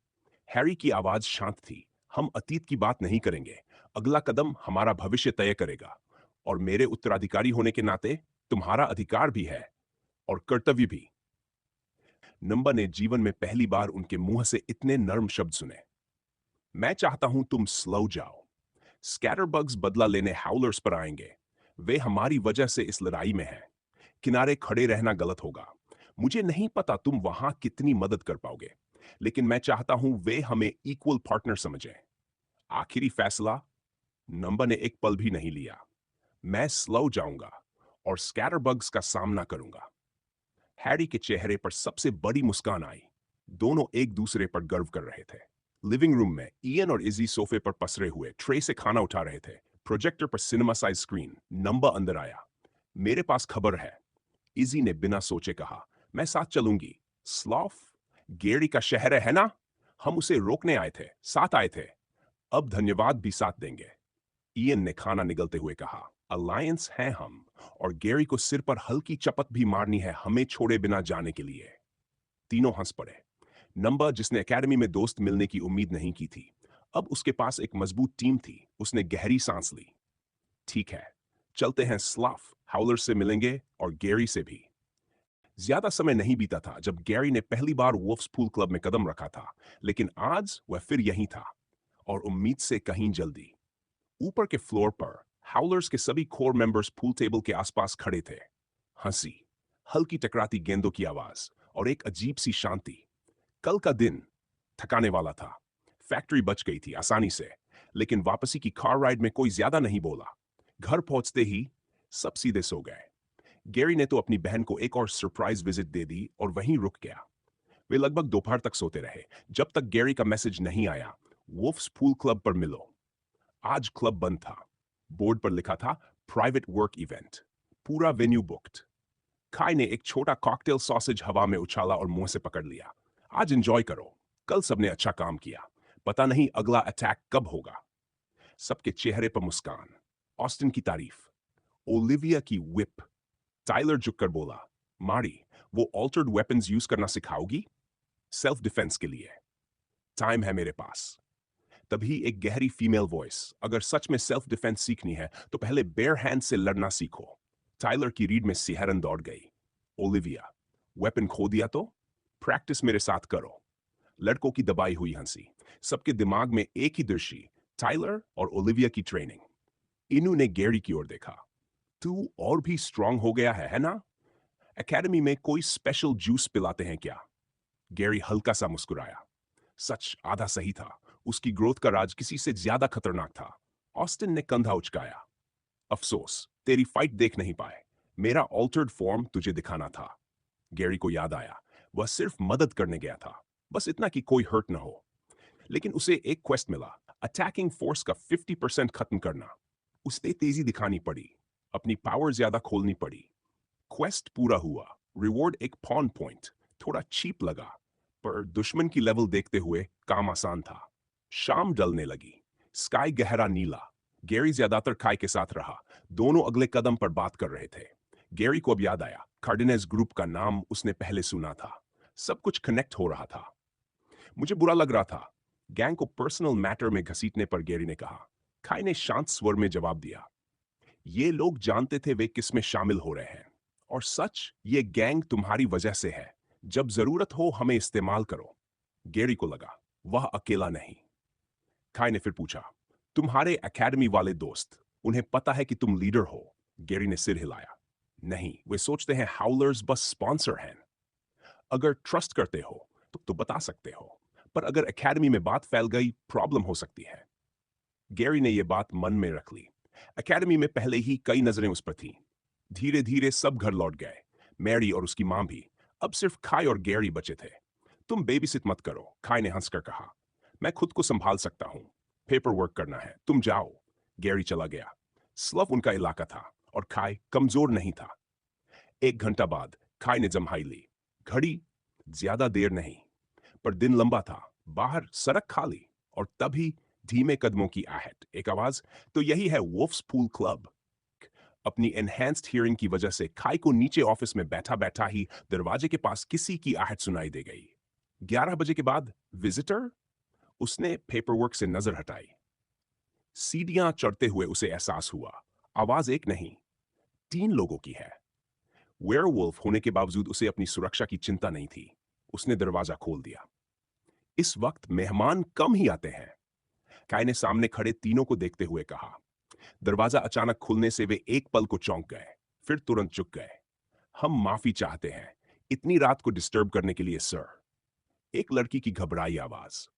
हैरी की आवाज शांत थी। हम अतीत की बात नहीं करेंगे। अगला कदम हमारा भविष्य तय करेगा, और मेरे उत्तराधिकारी होने के नाते तुम्हारा अधिकार भी है और कर्तव्य भी। नंबा ने जीवन में पहली बार उनके मुंह से इतने नर्म शब्द सुने। मैं चाहता हूं तुम स्लो जाओ। स्कैटरबग्स बदला लेने हाउलर्स पर आएंगे। वे हमारी वजह से इस लड़ाई में हैं। किनारे खड़े रहना गलत होगा। मुझे नहीं पता तुम वहां कितनी मदद कर पाओगे, लेकिन मैं चाहता हूं वे हमें इक्वल पार्टनर समझें। आखिरी फैसला। नंबा ने एक पल भी नहीं लिया। मैं स्लो जाऊंगा और स्कैटरबग्स का सामना करूंगा। हैरी के चेहरे पर सबसे बड़ी मुस्कान आई। दोनों एक दूसरे पर गर्व कर रहे थे। लिविंग रूम में इयन और इजी सोफे पर पसरे हुए ट्रे से खाना उठा रहे थे। प्रोजेक्टर पर सिनेमा साइज स्क्रीन। नंबा अंदर आया। मेरे पास खबर है, इजी ने बिना सोचे कहा। मैं साथ चलूंगी। स्लॉफ गेरी का शहर है ना? हम उसे रोकने आए थे, साथ आए थे। अब धन्यवाद भी साथ देंगे। इयन ने खाना निगलते हुए कहा। अलायंस हैं हम, और गेरी को सिर पर हल्की चपत भी मारनी है हमें छोड़े बिना जाने के लिए। तीनों हंस पड़े। नंबा, जिसने एकेडमी में दोस्त मिलने की उम्मीद नहीं की थी, अब उसके पास एक मजबूत टीम थी। उसने गहरी सांस ली। ठीक है, चलते हैं स्लाफ। हाउलर से मिलेंगे और गेरी से भी। ज्यादा समय नहीं बीता था जब गैरी ने पहली बार वुल्फ्स पूल क्लब में कदम रखा था, लेकिन आज वह फिर यहीं था, और उम्मीद से कहीं जल्दी। ऊपर के फ्लोर पर हाउलर्स के सभी कोर मेंबर्स पूल टेबल के आसपास खड़े थे। हंसी, हल्की टकराती गेंदों की आवाज और एक अजीब सी शांति। कल का दिन थकाने वाला था। फैक्ट्री बच गई थी आसानी से, लेकिन वापसी की कार राइड में कोई ज्यादा नहीं बोला। घर पहुंचते ही सब सीधे सो गए। गैरी ने तो अपनी बहन को एक और सरप्राइज विजिट दे दी और वहीं रुक गया। वे लगभग दोपहर तक सोते रहे, जब तक गैरी का मैसेज नहीं आया, वुल्फ्स पूल क्लब पर मिलो। आज क्लब बंद था। बोर्ड पर लिखा था प्राइवेट वर्क इवेंट, पूरा वेन्यू बुक्ड। काई ने एक छोटा कॉकटेल सॉसेज हवा में उछाला और मुंह से पकड़ लिया। आज एंजॉय करो, कल सबने अच्छा काम किया, पता नहीं अगला अटैक कब होगा। सबके चेहरे पर मुस्कान। ऑस्टिन की तारीफ, ओलिविया की whip। टाइलर झुककर बोला, मारी, वो ऑल्टर्ड वेपन्स यूज करना सिखाओगी? सेल्फ डिफेंस के लिए। टाइम है मेरे पास। तभी एक गहरी फीमेल वॉइस, अगर सच में सेल्फ डिफेंस सीखनी है तो पहले बेयर हैंड से लड़ना सीखो। टाइलर की रीढ़ में सिहरन दौड़ गई। ओलिविया, वेपन खो दिया तो प्रैक्टिस मेरे साथ करो। लड़कों की दबाई हुई हंसी। सबके दिमाग में एक ही दृश्य, टाइलर और ओलिविया की ट्रेनिंग। इनू ने गैरी की ओर देखा। तू और भी स्ट्रांग हो गया है ना? एकेडमी में कोई स्पेशल जूस पिलाते हैं क्या? गैरी हल्का सा मुस्कुराया। सच आधा सही था। उसकी ग्रोथ का राज किसी से ज्यादा खतरनाक था। ऑस्टिन ने कंधा उचकाया। अफसोस, तेरी फाइट देख नहीं पाए। मेरा ऑल्टर्ड फॉर्म तुझे दिखाना था। गैरी को याद आया, वह सिर्फ मदद करने गया था, बस इतना कि कोई हर्ट न हो। लेकिन उसे एक क्वेस्ट मिला, अटैकिंग फोर्स का 50% खत्म करना। उसे तेजी दिखानी पड़ी, अपनी पावर ज्यादा खोलनी पड़ी। क्वेस्ट पूरा हुआ। रिवॉर्ड एक पॉन पॉइंट, थोड़ा चीप लगा, पर दुश्मन की लेवल देखते हुए काम आसान था। शाम ढलने लगी। स्काई गहरा नीला। गैरी ज्यादातर काई के साथ रहा। दोनों अगले कदम पर बात कर रहे थे। गैरी को अब याद आया, कार्डिनेज ग्रुप का नाम उसने पहले सुना था। सब कुछ कनेक्ट हो रहा था। मुझे बुरा लग रहा था, गैंग को पर्सनल मैटर में घसीटने पर गैरी ने कहा। काई ने शांत स्वर में जवाब दिया, ये लोग जानते थे वे किस में शामिल हो रहे हैं। और सच, ये गैंग तुम्हारी वजह से है। जब जरूरत हो हमें इस्तेमाल करो। गैरी को लगा वह अकेला नहीं। काई ने फिर पूछा, तुम्हारे एकेडमी वाले दोस्त, उन्हें पता है कि तुम लीडर हो? गैरी ने सिर हिलाया। नहीं, वे सोचते हैं हाउलर्स बस स्पॉन्सर हैं। अगर ट्रस्ट करते हो तो बता सकते हो, पर अगर एकेडमी में बात फैल गई प्रॉब्लम हो सकती है। गैरी ने यह बात मन में रख ली। एकेडमी में पहले ही कई नजरें उस पर थीं। धीरे धीरे सब घर लौट गए, मैरी और उसकी मां भी। अब सिर्फ काई और गैरी बचे थे। तुम बेबीसिट मत करो, काई ने हंसकर कहा। मैं खुद को संभाल सकता हूं। पेपर वर्क करना है, तुम जाओ। गैरी चला गया। स्लव उनका इलाका था और काई कमजोर नहीं था। 1 घंटा बाद काई ने जम्हाई ली। घड़ी ज्यादा देर नहीं, पर दिन लंबा था। बाहर सड़क खाली, और तभी धीमे कदमों की आहट। एक आवाज, तो यही है वुल्फ्स पूल क्लब। अपनी एनहेंस्ड हियरिंग की वजह से काई को नीचे ऑफिस में बैठा बैठा ही दरवाजे के पास किसी की आहट सुनाई दे गई। 11 बजे के बाद विजिटर? उसने पेपरवर्क से नजर हटाई। सीढ़ियां चढ़ते हुए उसे एहसास हुआ, आवाज एक नहीं, 3 लोगों की है। वेयरवुल्फ होने के बावजूद उसे अपनी सुरक्षा की चिंता नहीं थी। उसने दरवाजा खोल दिया। इस वक्त मेहमान कम ही आते हैं, काई ने सामने खड़े तीनों को देखते हुए कहा। दरवाजा अचानक खुलने से वे एक पल को चौंक गए, फिर तुरंत चुप गए। हम माफी चाहते हैं, इतनी रात को डिस्टर्ब करने के लिए सर। एक लड़की की घबराई आवाज।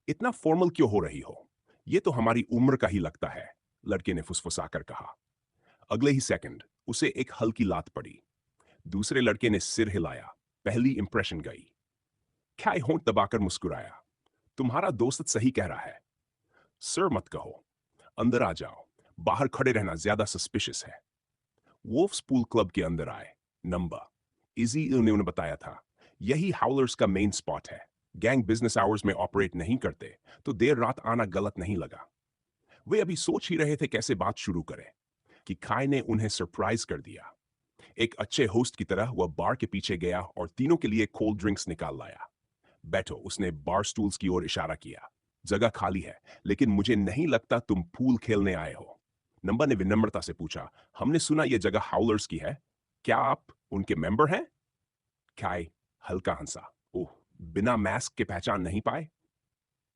इतना फॉर्मल क्यों हो रही हो? यह तो हमारी उम्र का ही लगता है, लड़के ने फुसफुसाकर कहा। अगले ही सेकंड उसे एक हल्की लात पड़ी। दूसरे लड़के ने सिर हिलाया। पहली इंप्रेशन गई। काई होंठ दबाकर मुस्कुराया। तुम्हारा दोस्त सही कह रहा है। सर मत कहो, अंदर आ जाओ। बाहर खड़े रहना ज्यादा सस्पिशियस है। वुल्फ्स पूल क्लब के अंदर आए। नंबर इजी ने उन्हें बताया था, यही हाउलर्स का मेन स्पॉट है। गैंग बिजनेस आवर्स में ऑपरेट नहीं करते, तो देर रात आना गलत नहीं लगा। वे अभी सोच ही रहे थे कैसे बात शुरू करें कि काई ने उन्हें सरप्राइज कर दिया। एक अच्छे होस्ट की तरह वह बार के पीछे गया और तीनों के लिए कोल्ड ड्रिंक्स निकाल लाया। बैठो, उसने बार स्टूल्स की ओर इशारा किया। जगह खाली है, लेकिन मुझे नहीं लगता तुम पूल खेलने आए हो। नंबर ने विनम्रता से पूछा, हमने सुना यह जगह हाउलर्स की है, क्या आप उनके मेंबर हैं? काई हल्का हंसा। ओह, बिना मास्क के पहचान नहीं पाए?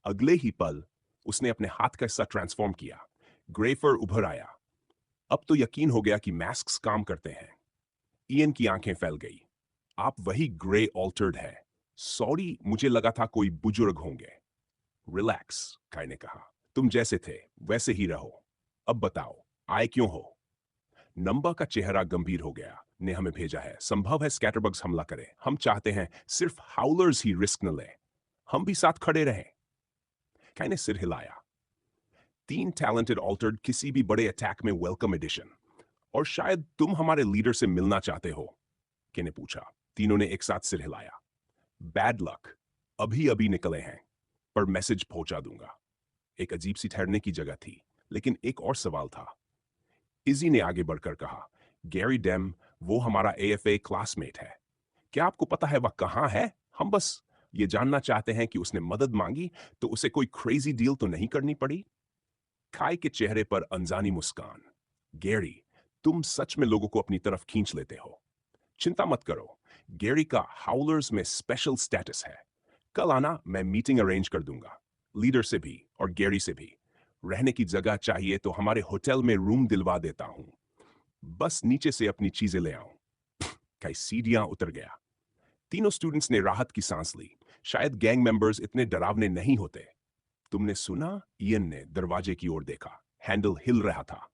अगले ही पल उसने अपने हाथ का हिस्सा ट्रांसफॉर्म किया। ग्रेफर उभर आया। अब तो यकीन हो गया कि मास्क काम करते हैं। इयन की आंखें फैल गई। आप वही ग्रे ऑल्टर्ड है सॉरी, मुझे लगा था कोई बुजुर्ग होंगे। रिलैक्स, काई ने कहा। तुम जैसे थे वैसे ही रहो। अब बताओ, आए क्यों हो? नंबा का चेहरा गंभीर हो गया। ने हमें भेजा है, संभव है स्कैटरबग्स हमला करे। हम चाहते हैं सिर्फ हाउलर्स ही रिस्क न ले। हम भी साथ खड़े रहें। काई ने सिर हिलाया। 3 टैलेंटेड ऑल्टर्ड किसी भी बड़े अटैक में वेलकम एडिशन। और शायद तुम हमारे लीडर से मिलना चाहते हो? के ने पूछा। तीनों ने एक साथ सिर हिलाया। बैड लक, अभी अभी निकले हैं, पर मैसेज पहुंचा दूंगा। एक अजीब सी ठहरने की जगह थी, लेकिन एक और सवाल था। इजी ने आगे बढ़कर कहा, गैरी डेम, वो हमारा एएफए क्लासमेट है। क्या आपको पता है वह कहाँ है? हम बस ये जानना चाहते हैं कि उसने मदद मांगी तो उसे कोई क्रेजी डील तो नहीं करनी पड़ी। काई के चेहरे पर अनजानी मुस्कान। गैरी, तुम सच में लोगों को अपनी तरफ खींच लेते हो। चिंता मत करो, गैरी का हाउलर्स में स्पेशल स्टेटस है। कल आना, मैं मीटिंग अरेंज कर दूंगा, लीडर से भी और गैरी से भी। रहने की जगह चाहिए तो हमारे होटल में रूम दिलवा देता हूं। बस नीचे से अपनी चीजें ले आओ। कई सीढ़ियां उतर गया। तीनों स्टूडेंट्स ने राहत की सांस ली। शायद गैंग मेंबर्स इतने डरावने नहीं होते। तुमने सुना? इयन ने दरवाजे की ओर देखा। हैंडल हिल रहा था।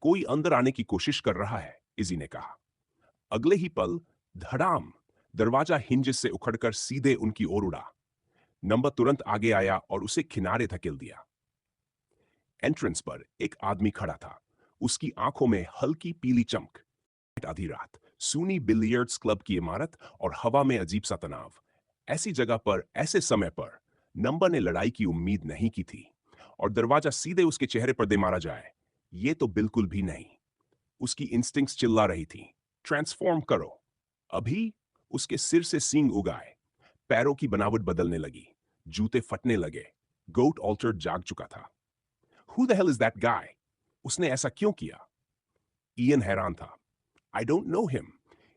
कोई अंदर आने की कोशिश कर रहा है, इजी ने कहा। अगले ही पल धड़ाम, दरवाजा हिंज से उखड़कर सीधे उनकी ओर उड़ा। नंबर तुरंत आगे आया और उसे किनारे धकेल दिया। एंट्रेंस पर एक आदमी खड़ा था। उसकी आंखों में हल्की पीली चमक। आधी रात, सूनी बिलियर्ड्स क्लब की इमारत और हवा में अजीब सा तनाव। ऐसी जगह पर ऐसे समय पर नंबर ने लड़ाई की उम्मीद नहीं की थी। और दरवाजा सीधे उसके चेहरे पर दे मारा जाए, ये तो बिल्कुल भी नहीं। उसकी इंस्टिंक्ट्स चिल्ला रही थी, ट्रांसफॉर्म करो। अभी उसके सिर से सींग उगाए। पैरों की बनावट बदलने लगी। जूते फटने लगे। गोट ऑल्टर जाग चुका था। Who the hell is that guy? उसने ऐसा क्यों किया? इयन हैरान था। I don't know him.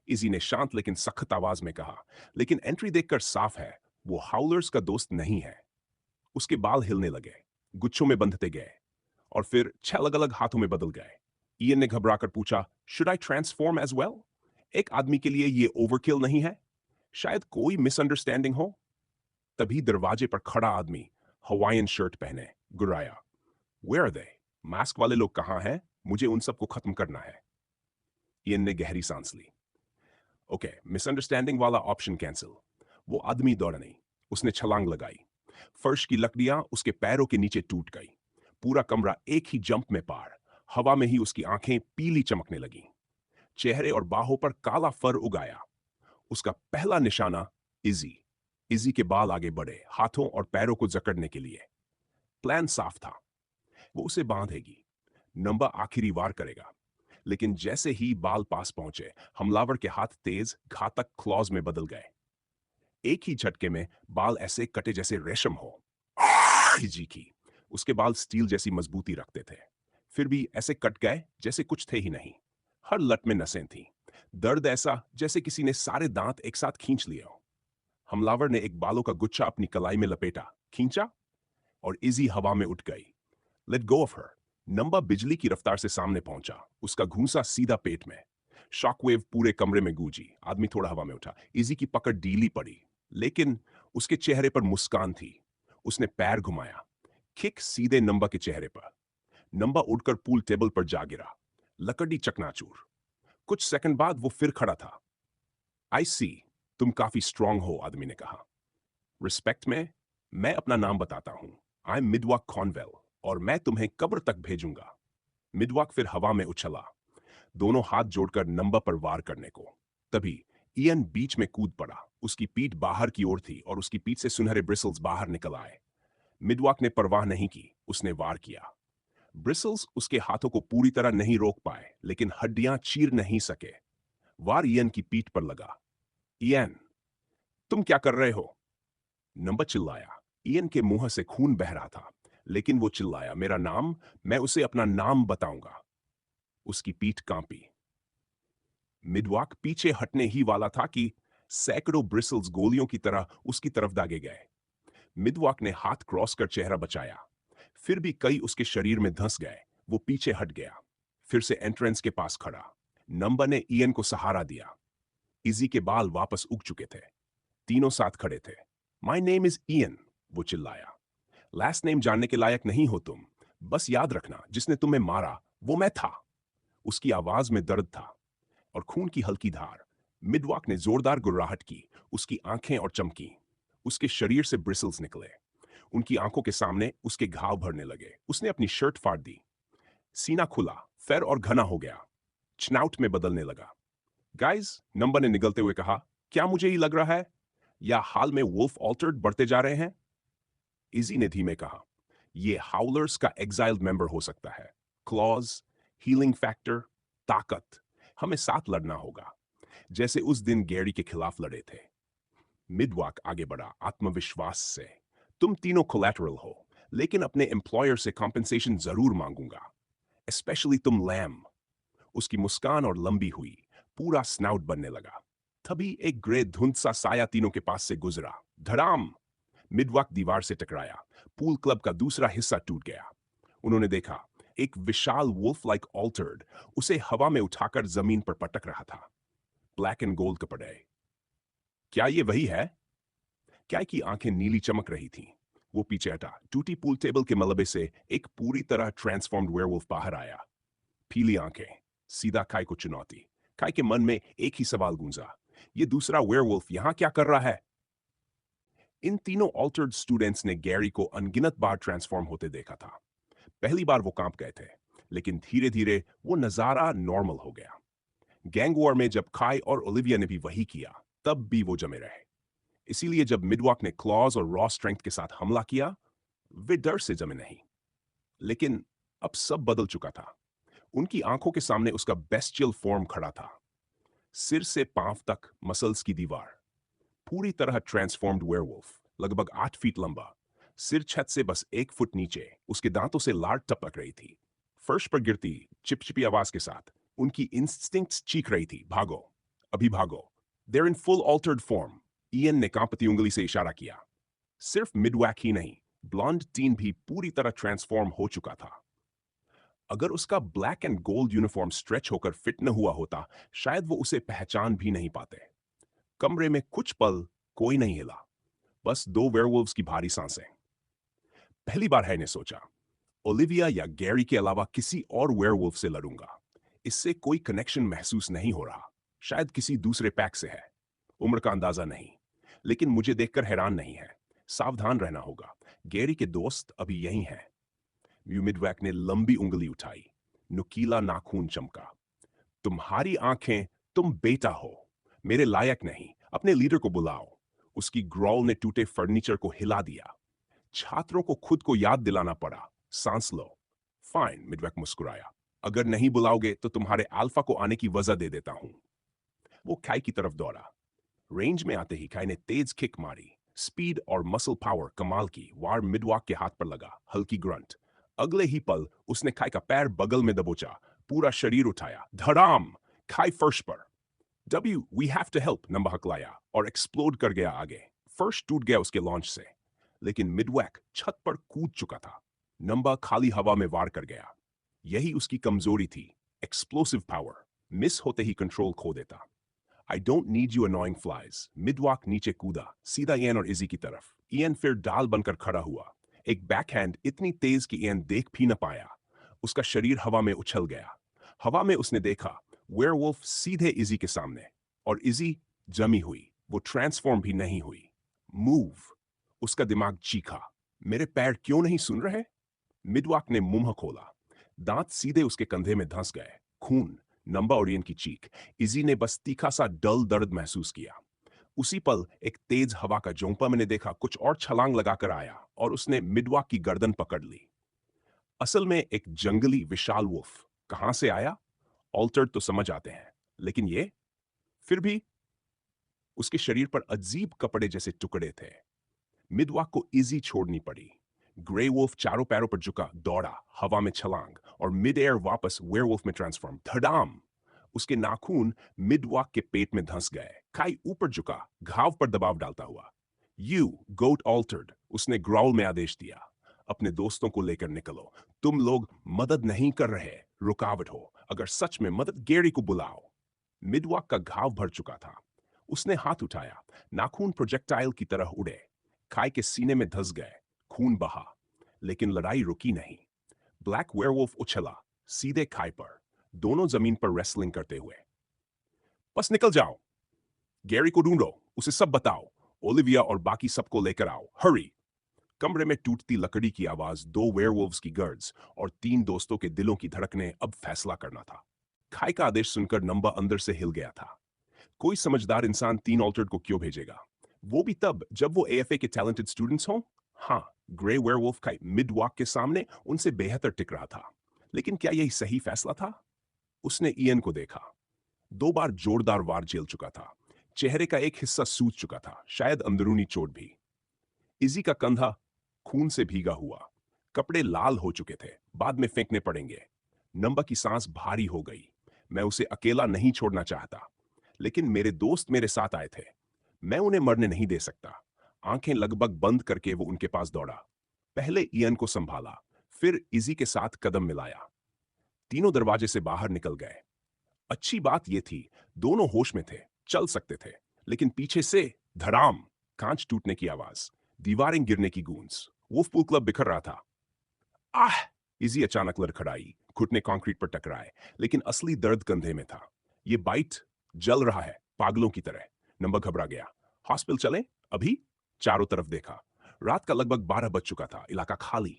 Easy ने शांत लेकिन सख्त आवाज में कहा। लेकिन एंट्री देखकर साफ है, वो हाउलर्स का दोस्त नहीं है। उसके बाल हिलने लगे, गुच्छों में बंधते गए और फिर 6 अलग-अलग हाथों में बदल गए। इयन ने घबराकर पूछा, Should I transform as well? एक आदमी के लिए ये ओवरकिल नहीं है? शायद कोई मिसअंडरस्टैंडिंग हो। तभी दरवाजे पर खड़ा आदमी, हवाईयन शर्ट पहने, गुर्राया। Where are they? मास्क वाले लोग कहाँ हैं? मुझे उन सबको खत्म करना है। इयन ने गहरी सांस ली। ओके, मिसअंडरस्टैंडिंग वाला ऑप्शन कैंसिल। वो आदमी दौड़ा नहीं। उसने छलांग लगाई। फर्श की लकड़ियां उसके पैरों के नीचे टूट गई। पूरा कमरा एक ही जंप में पार। हवा में ही उसकी आंखें पीली चमकने लगीं। चेहरे और बाहों पर काला फर उगाया। उसका पहला निशाना इजी। इजी के बाल आगे बढ़े, हाथों और पैरों को जकड़ने के लिए। प्लान साफ था, वो उसे बांधेगी। नंबर आखिरी वार करेगा। लेकिन जैसे ही बाल पास पहुंचे, हमलावर के हाथ तेज घातक क्लॉज में बदल गए। एक ही झटके में बाल ऐसे कटे जैसे रेशम हो। जी की। उसके बाल स्टील जैसी मजबूती रखते थे, फिर भी ऐसे कट गए जैसे कुछ थे ही नहीं। हर लट में नसें थीं। दर्द ऐसा जैसे किसी ने सारे दांत एक साथ खींच लिए हो। हमलावर ने एक बालों का गुच्छा अपनी कलाई में लपेटा, खींचा और इजी हवा में उठ गई। Let go of her. Number बिजली की रफ्तार से सामने पहुंचा, उसका घूंसा सीधा पेट में। शॉकवेव पूरे कमरे में गूंजी। आदमी थोड़ा हवा में उठा। इजी की पकड़ ढीली पड़ी, लेकिन उसके चेहरे पर मुस्कान थी। उसने पैर घुमाया, किक सीधे नंबर के चेहरे पर। नंबर उड़कर पूल टेबल पर जा गिरा, लकड़ी चकनाचूर। कुछ सेकंड बाद वो फिर खड़ा था। आई सी, तुम काफी स्ट्रांग हो, आदमी ने कहा। रिस्पेक्ट में मैं अपना नाम बताता हूं। आई एम मिडवॉक कॉनवेल और मैं तुम्हें कब्र तक भेजूंगा। मिडवॉक फिर हवा में उछला, दोनों हाथ जोड़कर नंबर पर वार करने को। तभी इयन बीच में कूद पड़ा। उसकी पीठ बाहर की ओर थी और उसकी पीठ से सुनहरे ब्रिसल्स बाहर निकल आए। मिडवॉक ने परवाह नहीं की, उसने वार किया। ब्रिसल्स उसके हाथों को पूरी तरह नहीं रोक पाए, लेकिन हड्डियां चीर नहीं सके। वार इयन की पीठ पर लगा। इयन, तुम क्या कर रहे हो? नंबर चिल्लाया। इयन के मुंह से खून बह रहा था, लेकिन वो चिल्लाया, मेरा नाम, मैं उसे अपना नाम बताऊंगा। उसकी पीठ कांपी। मिडवॉक पीछे हटने ही वाला था कि सैकड़ों ब्रिसल्स गोलियों की तरह उसकी तरफ दागे गए। मिडवॉक ने हाथ क्रॉस कर चेहरा बचाया, फिर भी कई उसके शरीर में धंस गए। वो पीछे हट गया, फिर से एंट्रेंस के पास खड़ा। नंबर ने इयन को सहारा दिया। इजी के बाल वापस उग चुके थे। तीनों साथ खड़े थे। माई नेम इज इयन, वो चिल्लाया। लास्ट नेम जानने के लायक नहीं हो तुम। बस याद रखना, जिसने तुम्हें मारा वो मैं था। उसकी आवाज में दर्द था और खून की हल्की धार। मिडवॉक ने जोरदार गुर्राहट की। उसकी आंखें और चमकी। उसके शरीर से ब्रिसल्स निकले। उनकी आंखों के सामने उसके घाव भरने लगे। उसने अपनी शर्ट फाड़ दी। सीना खुला, फैर और घना हो गया। स्नाउट में बदलने लगा। गाइस, नंबर ने निगलते हुए कहा, क्या मुझे ही लग रहा है या हाल में वुल्फ ऑल्टर्ड बढ़ते जा रहे हैं? इजी ने धीमे कहा, यह हाउलर्स का एग्जाइल्ड मेंबर हो सकता है। क्लॉज, हीलिंग फैक्टर, ताकत। हमें साथ लड़ना होगा, जैसे उस दिन गैरी के खिलाफ लड़े थे। मिडवॉक आगे बढ़ा आत्मविश्वास से। तुम तीनों कोलैटरल हो, लेकिन अपने एम्प्लॉयर से कॉम्पेंसेशन जरूर मांगूंगा, स्पेशली तुम लैम। उसकी मुस्कान और लंबी हुई, पूरा स्नाउट बनने लगा। तभी एक ग्रे धुंध सा साया तीनों के पास से गुजरा। धड़ाम! मिडवॉक दीवार से टकराया। पूल क्लब का दूसरा हिस्सा टूट गया। उन्होंने देखा, एक विशाल वुल्फ लाइक ऑल्टर्ड उसे हवा में उठाकर जमीन पर पटक रहा था। ब्लैक एंड गोल्ड कपड़े। क्या ये वही है? क्या की आंखें नीली चमक रही थीं। वो पीछे हटा। टूटी पूल टेबल के मलबे से एक पूरी तरह ट्रांसफॉर्म्ड वेयरवुल्फ बाहर आया। पीली आंखें, सीधा काय को चुनौती। काय के मन में एक ही सवाल गूंजा, ये दूसरा वेयरवुल्फ यहां क्या कर रहा है? इन तीनों ऑल्टर्ड स्टूडेंट्स ने गैरी को अनगिनत बार ट्रांसफॉर्म होते देखा था। पहली बार वो कांप गए थे, लेकिन धीरे धीरे वो नजारा नॉर्मल हो गया। गैंग वॉर में जब काय और ओलिविया ने भी वही किया, तब भी वो जमे रहे। इसीलिए जब मिडवॉक ने क्लॉज और रॉ स्ट्रेंथ के साथ हमला किया, वे डर से जमे नहीं। लेकिन अब सब बदल चुका था। उनकी आंखों के सामने उसका बेस्टियल फॉर्म खड़ा था। सिर से पांव तक मसल्स की दीवार। पूरी तरह ट्रांसफॉर्म्ड वेयरवुल्फ, लगभग 8 फीट लंबा। सिर छत से बस 1 फुट नीचे। उसके दांतों से लार टपक रही थी। फर्श पर गिरती चिपचिपी आवाज के साथ उनकी इंस्टिंक्ट्स चीख रही थी, भागो, अभी भागो। They're in full altered form. Ian ने कांपती उंगली से इशारा किया। सिर्फ मिडवैक ही नहीं, ब्लॉन्ड टीन भी पूरी तरह ट्रांसफॉर्म हो चुका था। अगर उसका black and gold uniform stretch होकर फिट न हुआ होता, शायद वो उसे पहचान भी नहीं पाते। कमरे में कुछ पल कोई नहीं हिला, बस दो वेयरवुल्व्स की भारी सांसें। पहली बार है ने सोचा, ओलिविया या गैरी के अलावा किसी और वेयरवुल्फ से लड़ूंगा। इससे कोई कनेक्शन महसूस नहीं हो रहा। शायद किसी दूसरे पैक से है। उम्र का अंदाजा नहीं, लेकिन मुझे देखकर हैरान नहीं है। सावधान रहना होगा। गैरी के दोस्त अभी यही हैं। मिडवैक ने लंबी उंगली उठाई। नुकीला नाखून चमका। तुम्हारी आंखें, तुम बेटा हो, मेरे लायक नहीं। अपने लीडर को बुलाओ। उसकी ग्रॉल ने टूटे फर्नीचर को हिला दिया। छात्रों को खुद को याद दिलाना पड़ा, सांस लो। फाइन, मिडवैक मुस्कुराया। अगर नहीं बुलाओगे तो तुम्हारे अल्फा को आने की वजह दे देता हूं। वो काय की तरफ दौड़ा। रेंज में आते ही काय ने तेज किक मारी। स्पीड और मसल पावर कमाल की। वार मिडवॉक के हाथ पर लगा। हल्की ग्रंट। अगले ही पल उसने काय का पैर बगल में दबोचा। पूरा शरीर उठाया। धड़ाम! काय फर्श पर। We have to help, number हकलाया और एक्सप्लोड कर गया आगे। फर्श टूट गया उसके लॉन्च से, लेकिन मिडवैक छत पर कूद चुका था। नंबर खाली हवा में वार कर गया। यही उसकी कमजोरी थी, एक्सप्लोसिव पावर। मिस होते ही कंट्रोल खो देता। I don't need you annoying flies. Midwalk नीचे कूदा, सीधा इयन और इजी की तरफ। इयन फिर डाल बनकर खड़ा हुआ। एक बैकहैंड इतनी तेज कि इयन देख भी न पाया। उसका शरीर हवा में उछल गया। हवा में उसने देखा वेयरवुल्फ सीधे इजी के सामने, और इजी जमी हुई। वो ट्रांसफॉर्म भी नहीं हुई। मूव! उसका दिमाग चीखा, मेरे पैर क्यों नहीं सुन रहे? मिडवॉक ने मुंह खोला। दांत सीधे उसके कंधे में धंस गए। खून, नंबा और इयन की चीख। इजी ने बस तीखा सा डल दर्द महसूस किया। उसी पल एक तेज हवा का झोंका मैंने देखा कुछ और छलांग लगाकर आया और उसने मिडवॉक की गर्दन पकड़ ली। असल में एक जंगली विशाल वुल्फ कहां से आया? ऑल्टर्ड तो समझ आते हैं, लेकिन ये? फिर भी उसके शरीर पर अजीब कपड़े जैसे टुकड़े थे। मिडवॉक को इजी छोड़नी पड़ी। ग्रे वुल्फ चारों पैरों पर झुका, दौड़ा, हवा में छलांग और मिड एयर वापस वेयरवुल्फ में ट्रांसफॉर्म। धड़ाम! उसके नाखून मिडवॉक के पेट में धंस गए। काई ऊपर झुका, घाव पर दबाव डालता हुआ। यू गोट ऑल्टर्ड, उसने ग्राउल में आदेश दिया। अपने दोस्तों को लेकर निकलो। तुम लोग मदद नहीं कर रहे, रुकावट हो। अगर सच में मदद, गैरी को बुलाओ। मिडवॉक का घाव भर चुका था। उसने हाथ उठाया, नाखून प्रोजेक्टाइल की तरह उड़े, काय के सीने में धंस गए, खून बहा, लेकिन लड़ाई रुकी नहीं। ब्लैक वेयरवुल्फ उछला, सीधे काय पर, दोनों जमीन पर रेसलिंग करते हुए। बस निकल जाओ, गैरी को ढूंढो, उसे सब बताओ, ओलिविया और बाकी सबको लेकर आओ, हरी। कमरे में टूटती लकड़ी की आवाज, दो वेयरवुल्व्स की गर्ड्स और तीन दोस्तों के दिलों की धड़कने। अब फैसला करना था। खाई का आदेश सुनकर नंबा अंदर से हिल गया था। कोई समझदार इंसान तीन ऑल्टर्ड को क्यों भेजेगा, वो भी तब जब वो एएफए के टैलेंटेड स्टूडेंट्स हों। हाँ, ग्रे वेयरवुल्फ का मिड वॉक के सामने उनसे बेहतर टिक रहा था, लेकिन क्या यही सही फैसला था? उसने इयन को देखा। 2 बार जोरदार वार झेल चुका था, चेहरे का एक हिस्सा सूज चुका था, शायद अंदरूनी चोट भी। इजी का कंधा खून से भीगा हुआ, कपड़े लाल हो चुके थे, बाद में फेंकने पड़ेंगे। नंबा की सांस भारी हो गई। मैं उसे अकेला नहीं छोड़ना चाहता, लेकिन मेरे दोस्त मेरे साथ आए थे, मैं उन्हें मरने नहीं दे सकता। आंखें लगभग बंद करके वो उनके पास दौड़ा। पहले इयन को संभाला, फिर इजी के साथ कदम मिलाया। तीनों दरवाजे से बाहर निकल गए। अच्छी बात यह थी, दोनों होश में थे, चल सकते थे, लेकिन पीछे से धड़ाम, कांच टूटने की आवाज, दीवारें गिरने की गूंज। वुल्फ पूल क्लब बिखर रहा था। आह! इजी अचानक लड़खड़ाई, घुटने कंक्रीट पर टकराए, लेकिन असली दर्द कंधे में था। ये बाइट जल रहा है, पागलों की तरह। नंबर घबरा गया। हॉस्पिटल चलें? अभी? चारों तरफ देखा। रात का लगभग 12 बज चुका था, इलाका खाली।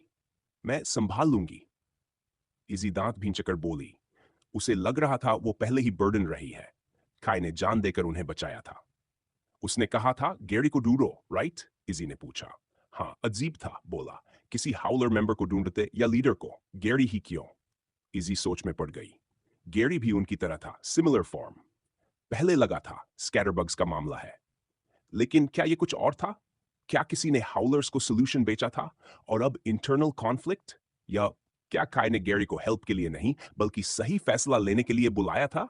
मैं संभाल लूंगी, इजी दांत भींचकर बोली। उसे लग रहा था वो पहले ही बर्डन रही है। काय ने जान देकर उन्हें बचाया था। उसने कहा था गैरी को ढूंढो, राइट? इजी ने पूछा। हाँ, अजीब था, बोला। किसी हाउलर मेंबर को ढूंढते या लीडर को? गैरी ही क्यों? इजी सोच में पड़ गई। गैरी भी उनकी तरह था, सिमिलर फॉर्म। पहले लगा था स्कैटरबग्स का मामला है, लेकिन क्या ये कुछ और था? क्या किसी ने हाउलर्स को सोल्यूशन बेचा था और अब इंटरनल कॉन्फ्लिक्ट? या क्या काय ने गैरी को हेल्प के लिए नहीं बल्कि सही फैसला लेने के लिए बुलाया था?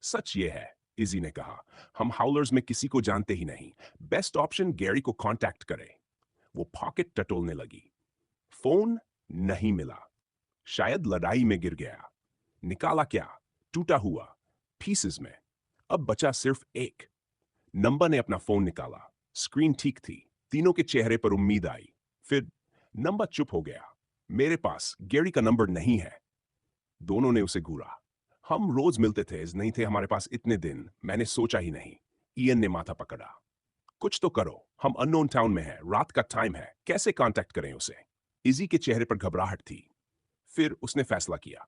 सच ये है, इजी ने कहा, हम हाउलर्स में किसी को जानते ही नहीं। बेस्ट ऑप्शन गैरी को कांटेक्ट करे। वो पॉकेट टटोलने लगी। फोन नहीं मिला, शायद लड़ाई में गिर गया। निकाला क्या? टूटा हुआ, पीसेस में। अब बचा सिर्फ एक। नंबर ने अपना फोन निकाला। स्क्रीन ठीक थी, तीनों के चेहरे पर उम्मीद आई। फिर नंबर चुप हो गया। मेरे पास गैरी का नंबर नहीं है। दोनों ने उसे घूरा। हम रोज मिलते थे, नहीं थे हमारे पास इतने दिन, मैंने सोचा ही नहीं। इयन ने माथा पकड़ा। कुछ तो करो, हम अननोन टाउन में हैं, रात का टाइम है, कैसे कांटेक्ट करें उसे? इजी के चेहरे पर घबराहट थी। फिर उसने फैसला किया।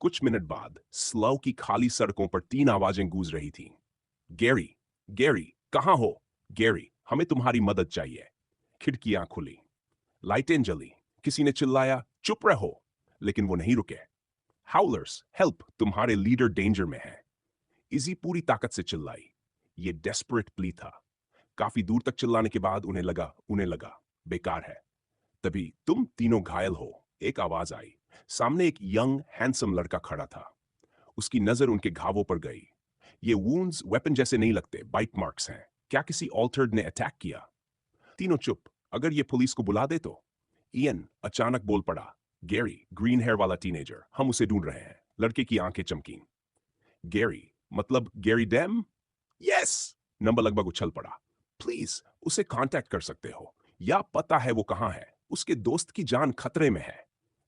कुछ मिनट बाद स्लव की खाली सड़कों पर 3 आवाजें गूंज रही थीं। गैरी, गैरी, कहां हो? गैरी, हमें तुम्हारी मदद चाहिए। खिड़कियां खुली, लाइटें जली। किसी ने चिल्लाया, चुप रहो, लेकिन वो नहीं रुके। हाउलर्स, हेल्प, तुम्हारे लीडर डेंजर में है। इजी पूरी ताकत से चिल्लाई। ये डेस्परेट प्ली था। काफी दूर तक चिल्लाने के बाद उन्हें लगा बेकार है। तभी तुम तीनों घायल हो, एक आवाज आई। सामने एक यंग हैंडसम लड़का खड़ा था। उसकी नजर उनके घावों पर गई। ये वूंड्स वेपन जैसे नहीं लगते, बाइट मार्क्स हैं। क्या किसी ऑल्टर्ड ने अटैक किया? तीनों चुप। अगर ये पुलिस को बुला दे तो? इयन अचानक बोल पड़ा। गैरी, ग्रीन हेयर वाला टीनेजर, हम उसे ढूंढ रहे हैं। लड़के की आंखें चमकी। गैरी, मतलब गैरी डैम? यस! नंबर लगभग उछल पड़ा। प्लीज, उसे कांटेक्ट कर सकते हो, या पता है वो कहां है? उसके दोस्त की जान खतरे में है।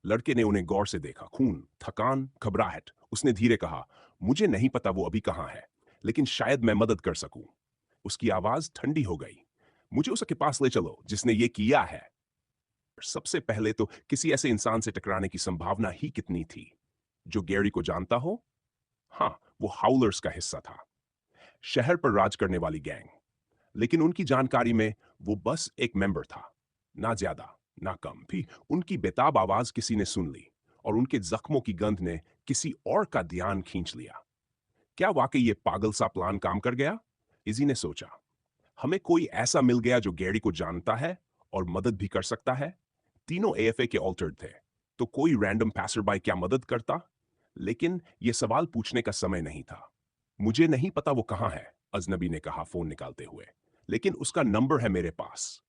लड़के ने उन्हें गौर से देखा। खून, थकान, घबराहट। उसने धीरे कहा, मुझे नहीं पता वो अभी कहां है, लेकिन शायद मैं मदद कर सकूं। उसकी आवाज ठंडी हो गई। मुझे उसके पास ले चलो जिसने ये किया है। सबसे पहले तो किसी ऐसे इंसान से टकराने की संभावना ही कितनी थी जो गैरी को जानता हो? हाँ, वो हाउलर्स का हिस्सा था, शहर पर राज करने वाली गैंग। लेकिन उनकी जानकारी में वो बस एक मेंबर था, ना ज्यादा ना कम। भी उनकी बेताब आवाज किसी ने सुन ली, और उनके जख्मों की गंध ने किसी और का ध्यान खींच लिया। क्या वाकई ये पागल सा प्लान काम कर गया? इजी ने सोचा। हमें कोई ऐसा मिल गया जो गैरी को जानता है और मदद भी कर सकता है। तीनों एएफए के ऑल्टर्ड थे, तो कोई रैंडम पैसर बाय क्या मदद करता? लेकिन यह सवाल पूछने का समय नहीं था। मुझे नहीं पता वो कहां है, अजनबी ने कहा फोन निकालते हुए, लेकिन उसका नंबर है मेरे पास।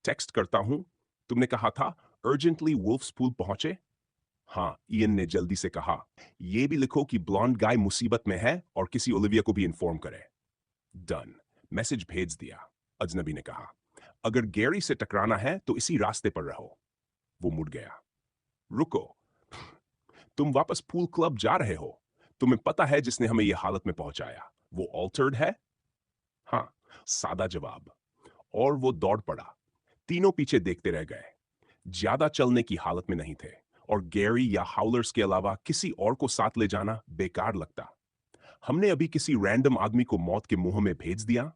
टेक्स्ट करता हूं। तुमने कहा था अर्जेंटली वुल्फ्स पूल पहुंचे? हाँ, इयन ने जल्दी से कहा। ये भी लिखो कि ब्लॉन्ड गाय मुसीबत में है और किसी ओलिविया को भी इन्फॉर्म करे। डन, मैसेज भेज दिया। अजनबी ने कहा, अगर गैरी से टकराना है तो इसी रास्ते पर रहो। वो मुड़ गया। रुको, तुम वापस पूल क्लब जा रहे हो? तुम्हें पता है जिसने हमें यह हालत में पहुंचाया वो ऑल्टर्ड है? हाँ, सादा जवाब। और वो दौड़ पड़ा। तीनों पीछे देखते रह गए। ज्यादा चलने की हालत में नहीं थे और गैरी या हाउलर्स के अलावा किसी और को साथ ले जाना बेकार लगता। हमने अभी किसी रैंडम आदमी को मौत के मुंह में भेज दिया।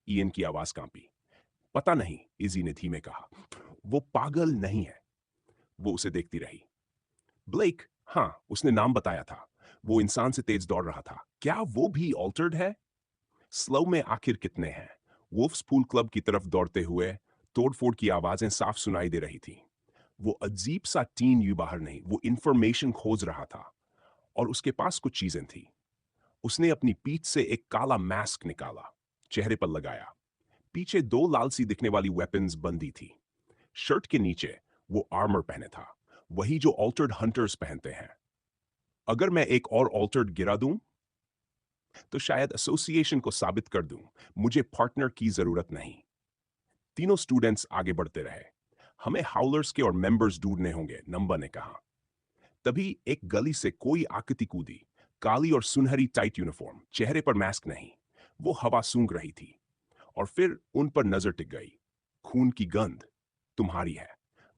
इयन की आवाज कांपी। पता नहीं, इजी ने धीमे कहा। वो पागल नहीं है। वो उसे देखती रही। ब्लेक, हाँ, उसने नाम बताया था। वो इंसान से तेज दौड़ रहा था। क्या वो भी ऑल्टर्ड है? स्लो में आखिर कितने हैं? वुल्फ्स पूल क्लब की तरफ दौड़ते हुए तोड़फोड़ की आवाजें साफ सुनाई दे रही थी। वो अजीब सा टीन यू बाहर नहीं, वो इंफॉर्मेशन खोज रहा था और उसके पास कुछ चीजें थी। उसने अपनी पीठ से एक काला मास्क निकाला, चेहरे पर लगाया। पीछे दो लाल सी दिखने वाली वेपन्स बंदी थी। शर्ट के नीचे वो आर्मर पहने था, वही जो ऑल्टर्ड हंटर्स पहनते हैं। अगर मैं एक और ऑल्टर्ड गिरा दूं तो शायद एसोसिएशन को साबित कर दूं मुझे पार्टनर की जरूरत नहीं। तीनों स्टूडेंट्स आगे बढ़ते रहे। हमें हाउलर्स के और मेंबर्स ढूंढने होंगे, नंबर ने कहा। तभी एक गली से कोई आकृति कूदी। काली और सुनहरी टाइट यूनिफॉर्म, चेहरे पर मास्क नहीं। वो हवा सूंघ रही थी और फिर उन पर नजर टिक गई। खून की गंध। तुम्हारी है।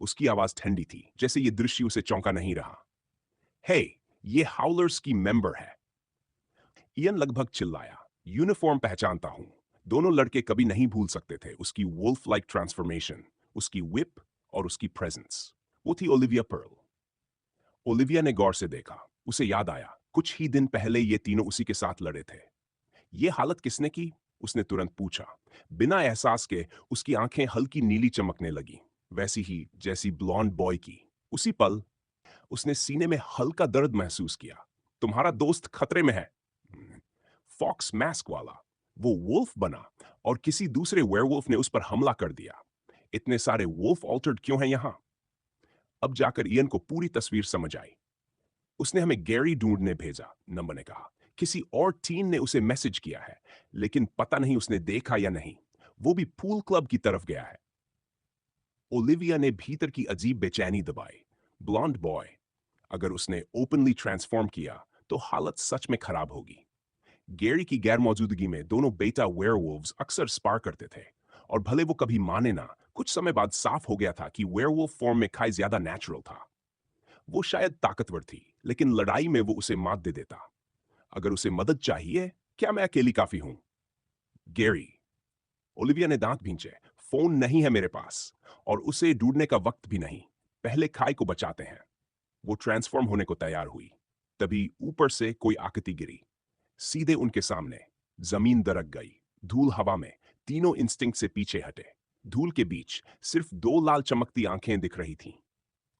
उसकी आवाज ठंडी थी, जैसे ये दृश्य उसे चौंका नहीं रहा। हे, ये हाउलर्स की मेंबर है। इयन लगभग चिल्लाया। यूनिफॉर्म पहचानता हूं। दोनों लड़के कभी नहीं भूल सकते थे उसकी वुल्फ लाइक ट्रांसफॉर्मेशन, उसकी whip और उसकी प्रेजेंस। वो थी ओलिविया पर्ल। ओलिविया ने गौर से देखा। उसे याद आया, कुछ ही दिन पहले ये तीनों उसी के साथ लड़े थे। ये हालत किसने की? उसने तुरंत पूछा। बिना एहसास के उसकी आंखें हल्की नीली चमकने लगी, वैसी ही जैसी ब्लॉन्ड बॉय की। उसी पल उसने सीने में हल्का दर्द महसूस किया। तुम्हारा दोस्त खतरे में है। फॉक्स मास्क वाला। वो वुल्फ बना और किसी दूसरे वेयरवुल्फ ने उस पर हमला कर दिया। इतने सारे वुल्फ ऑल्टर्ड क्यों हैं यहां? अब जाकर इयन को पूरी तस्वीर समझ आई। उसने हमें गैरी ढूंढने भेजा, नंबर ने कहा। किसी और टीम ने उसे मैसेज किया है, लेकिन पता नहीं उसने देखा या नहीं। वो भी पूल क्लब की तरफ गया है। ओलिविया ने भीतर की अजीब बेचैनी दबाई। ब्लॉन्ड बॉय, अगर उसने ओपनली ट्रांसफॉर्म किया तो हालत सच में खराब होगी। गैरी की गैर मौजूदगी में दोनों बेटा वेयरवुल्व्स अक्सर स्पार करते थे और भले वो कभी माने ना, कुछ समय बाद साफ हो गया था कि वेयरवुल्फ फॉर्म में खाई ज्यादा नेचुरल था। वो शायद ताकतवर थी, लेकिन लड़ाई में वो उसे मात दे देता। अगर उसे मदद चाहिए, क्या मैं अकेली काफी हूं? गैरी, ओलिविया ने दांत भींचे। फोन नहीं है मेरे पास और उसे ढूंढने का वक्त भी नहीं। पहले खाई को बचाते हैं। वो ट्रांसफॉर्म होने को तैयार हुई। तभी ऊपर से कोई आकृति गिरी, सीधे उनके सामने। जमीन दरक गई। धूल हवा में। तीनों इंस्टिंक्ट से पीछे हटे। धूल के बीच सिर्फ दो लाल चमकती आंखें दिख रही थीं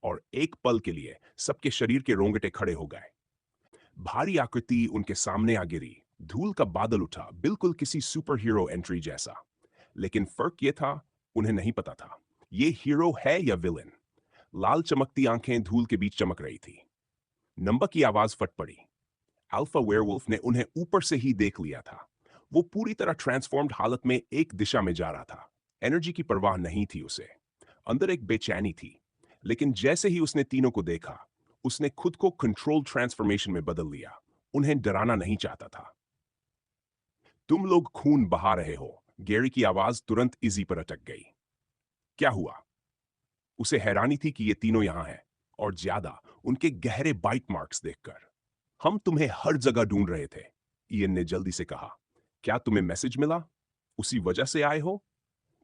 और एक पल के लिए सबके शरीर के रोंगटे खड़े हो गए। भारी आकृति उनके सामने आ गिरी। धूल का बादल उठा, बिल्कुल किसी सुपर हीरो एंट्री जैसा। लेकिन फर्क यह था, उन्हें नहीं पता था ये हीरो है या विलेन। लाल चमकती आंखें धूल के बीच चमक रही थी। नंबर की आवाज फट पड़ी। अल्फा वेयरवुल्फ ने उन्हें ऊपर से ही देख लिया था। वो पूरी तरह ट्रांसफॉर्म्ड हालत में एक दिशा में जा रहा था। एनर्जी की परवाह नहीं थी उसे। अंदर एक बेचैनी थी। लेकिन जैसे ही उसने तीनों को देखा, उसने खुद को कंट्रोल ट्रांसफॉर्मेशन में बदल लिया। उन्हें डराना नहीं चाहता था। तुम लोग खून बहा रहे हो। गैरी की आवाज तुरंत इजी पर अटक गई। क्या हुआ? उसे हैरानी थी कि ये तीनों यहां हैं, और ज्यादा उनके गहरे बाइट मार्क्स देखकर। हम तुम्हें हर जगह ढूंढ रहे थे, इयन ने जल्दी से कहा। क्या तुम्हें मैसेज मिला? उसी वजह से आए हो?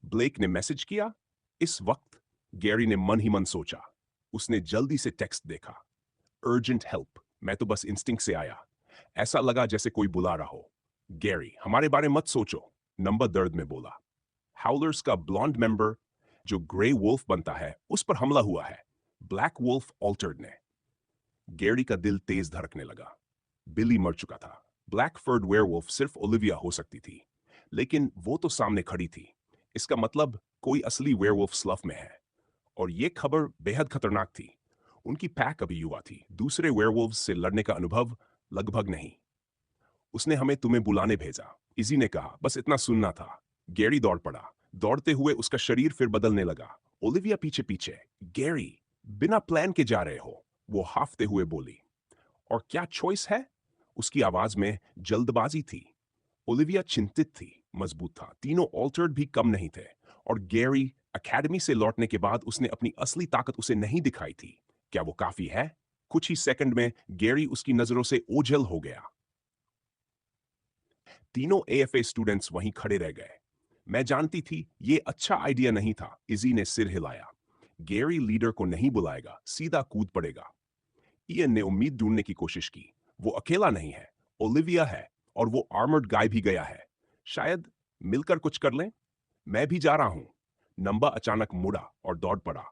ब्लेक ने मैसेज किया? इस वक्त गैरी ने मन ही मन सोचा। उसने जल्दी से टेक्स्ट देखा। Urgent help. मैं तो बस इंस्टिंक्ट से आया। ऐसा लगा जैसे कोई बुला रहा हो। गैरी, हमारे बारे मत सोचो, नंबर दर्द में बोला। हाउलर्स का ब्लॉन्ड मेंबर जो ग्रे वुल्फ बनता है, उस पर हमला हुआ है। ब्लैक वुल्फ ऑल्टर्ड ने। गैरी का दिल तेज धड़कने लगा। बिली मर चुका था। ब्लैकफर्ड वेयरवुल्फ सिर्फ ओलिविया हो सकती थी, लेकिन वो तो सामने खड़ी थी। इसका मतलब कोई असली वेयरवुल्फ स्लफ में है। और ये खबर बेहद खतरनाक थी। उनकी पैक अभी युवा थी, दूसरे वेयरवुल्व्स से लड़ने का अनुभव लगभग नहीं। उसने हमें तुम्हें बुलाने भेजा। इजी ने कहा, बस इतना सुनना था। गैरी दौड़ पड़ा। दौड़ते हुए उसका शरीर फिर बदलने लगा। ओलिविया पीछे पीछे। गैरी, बिना प्लान के जा रहे हो, वो हाफते हुए बोली। और क्या चॉइस है? उसकी आवाज में जल्दबाजी थी। ओलिविया चिंतित थी, मजबूत था, तीनों ऑल्टर्ड भी कम नहीं थे। और गैरी, एकेडमी से लौटने के बाद उसने अपनी असली ताकत उसे नहीं दिखाई थी। क्या वो काफी है? कुछ ही सेकंड में गैरी उसकी नजरों से ओझल हो गया। तीनों एएफए स्टूडेंट्स वहीं खड़े रह गए। मैं जानती थी ये अच्छा आइडिया नहीं था, इजी ने सिर हिलाया। गैरी लीडर को नहीं बुलाएगा, सीधा कूद पड़ेगा। इयन ने उम्मीद ढूंढने की कोशिश की। वो अकेला नहीं है, ओलिविया है, और वो आर्मर्ड गाय भी गया है। शायद मिलकर कुछ कर लें। मैं भी जा रहा हूं। नंबा अचानक मुड़ा और दौड़ पड़ा।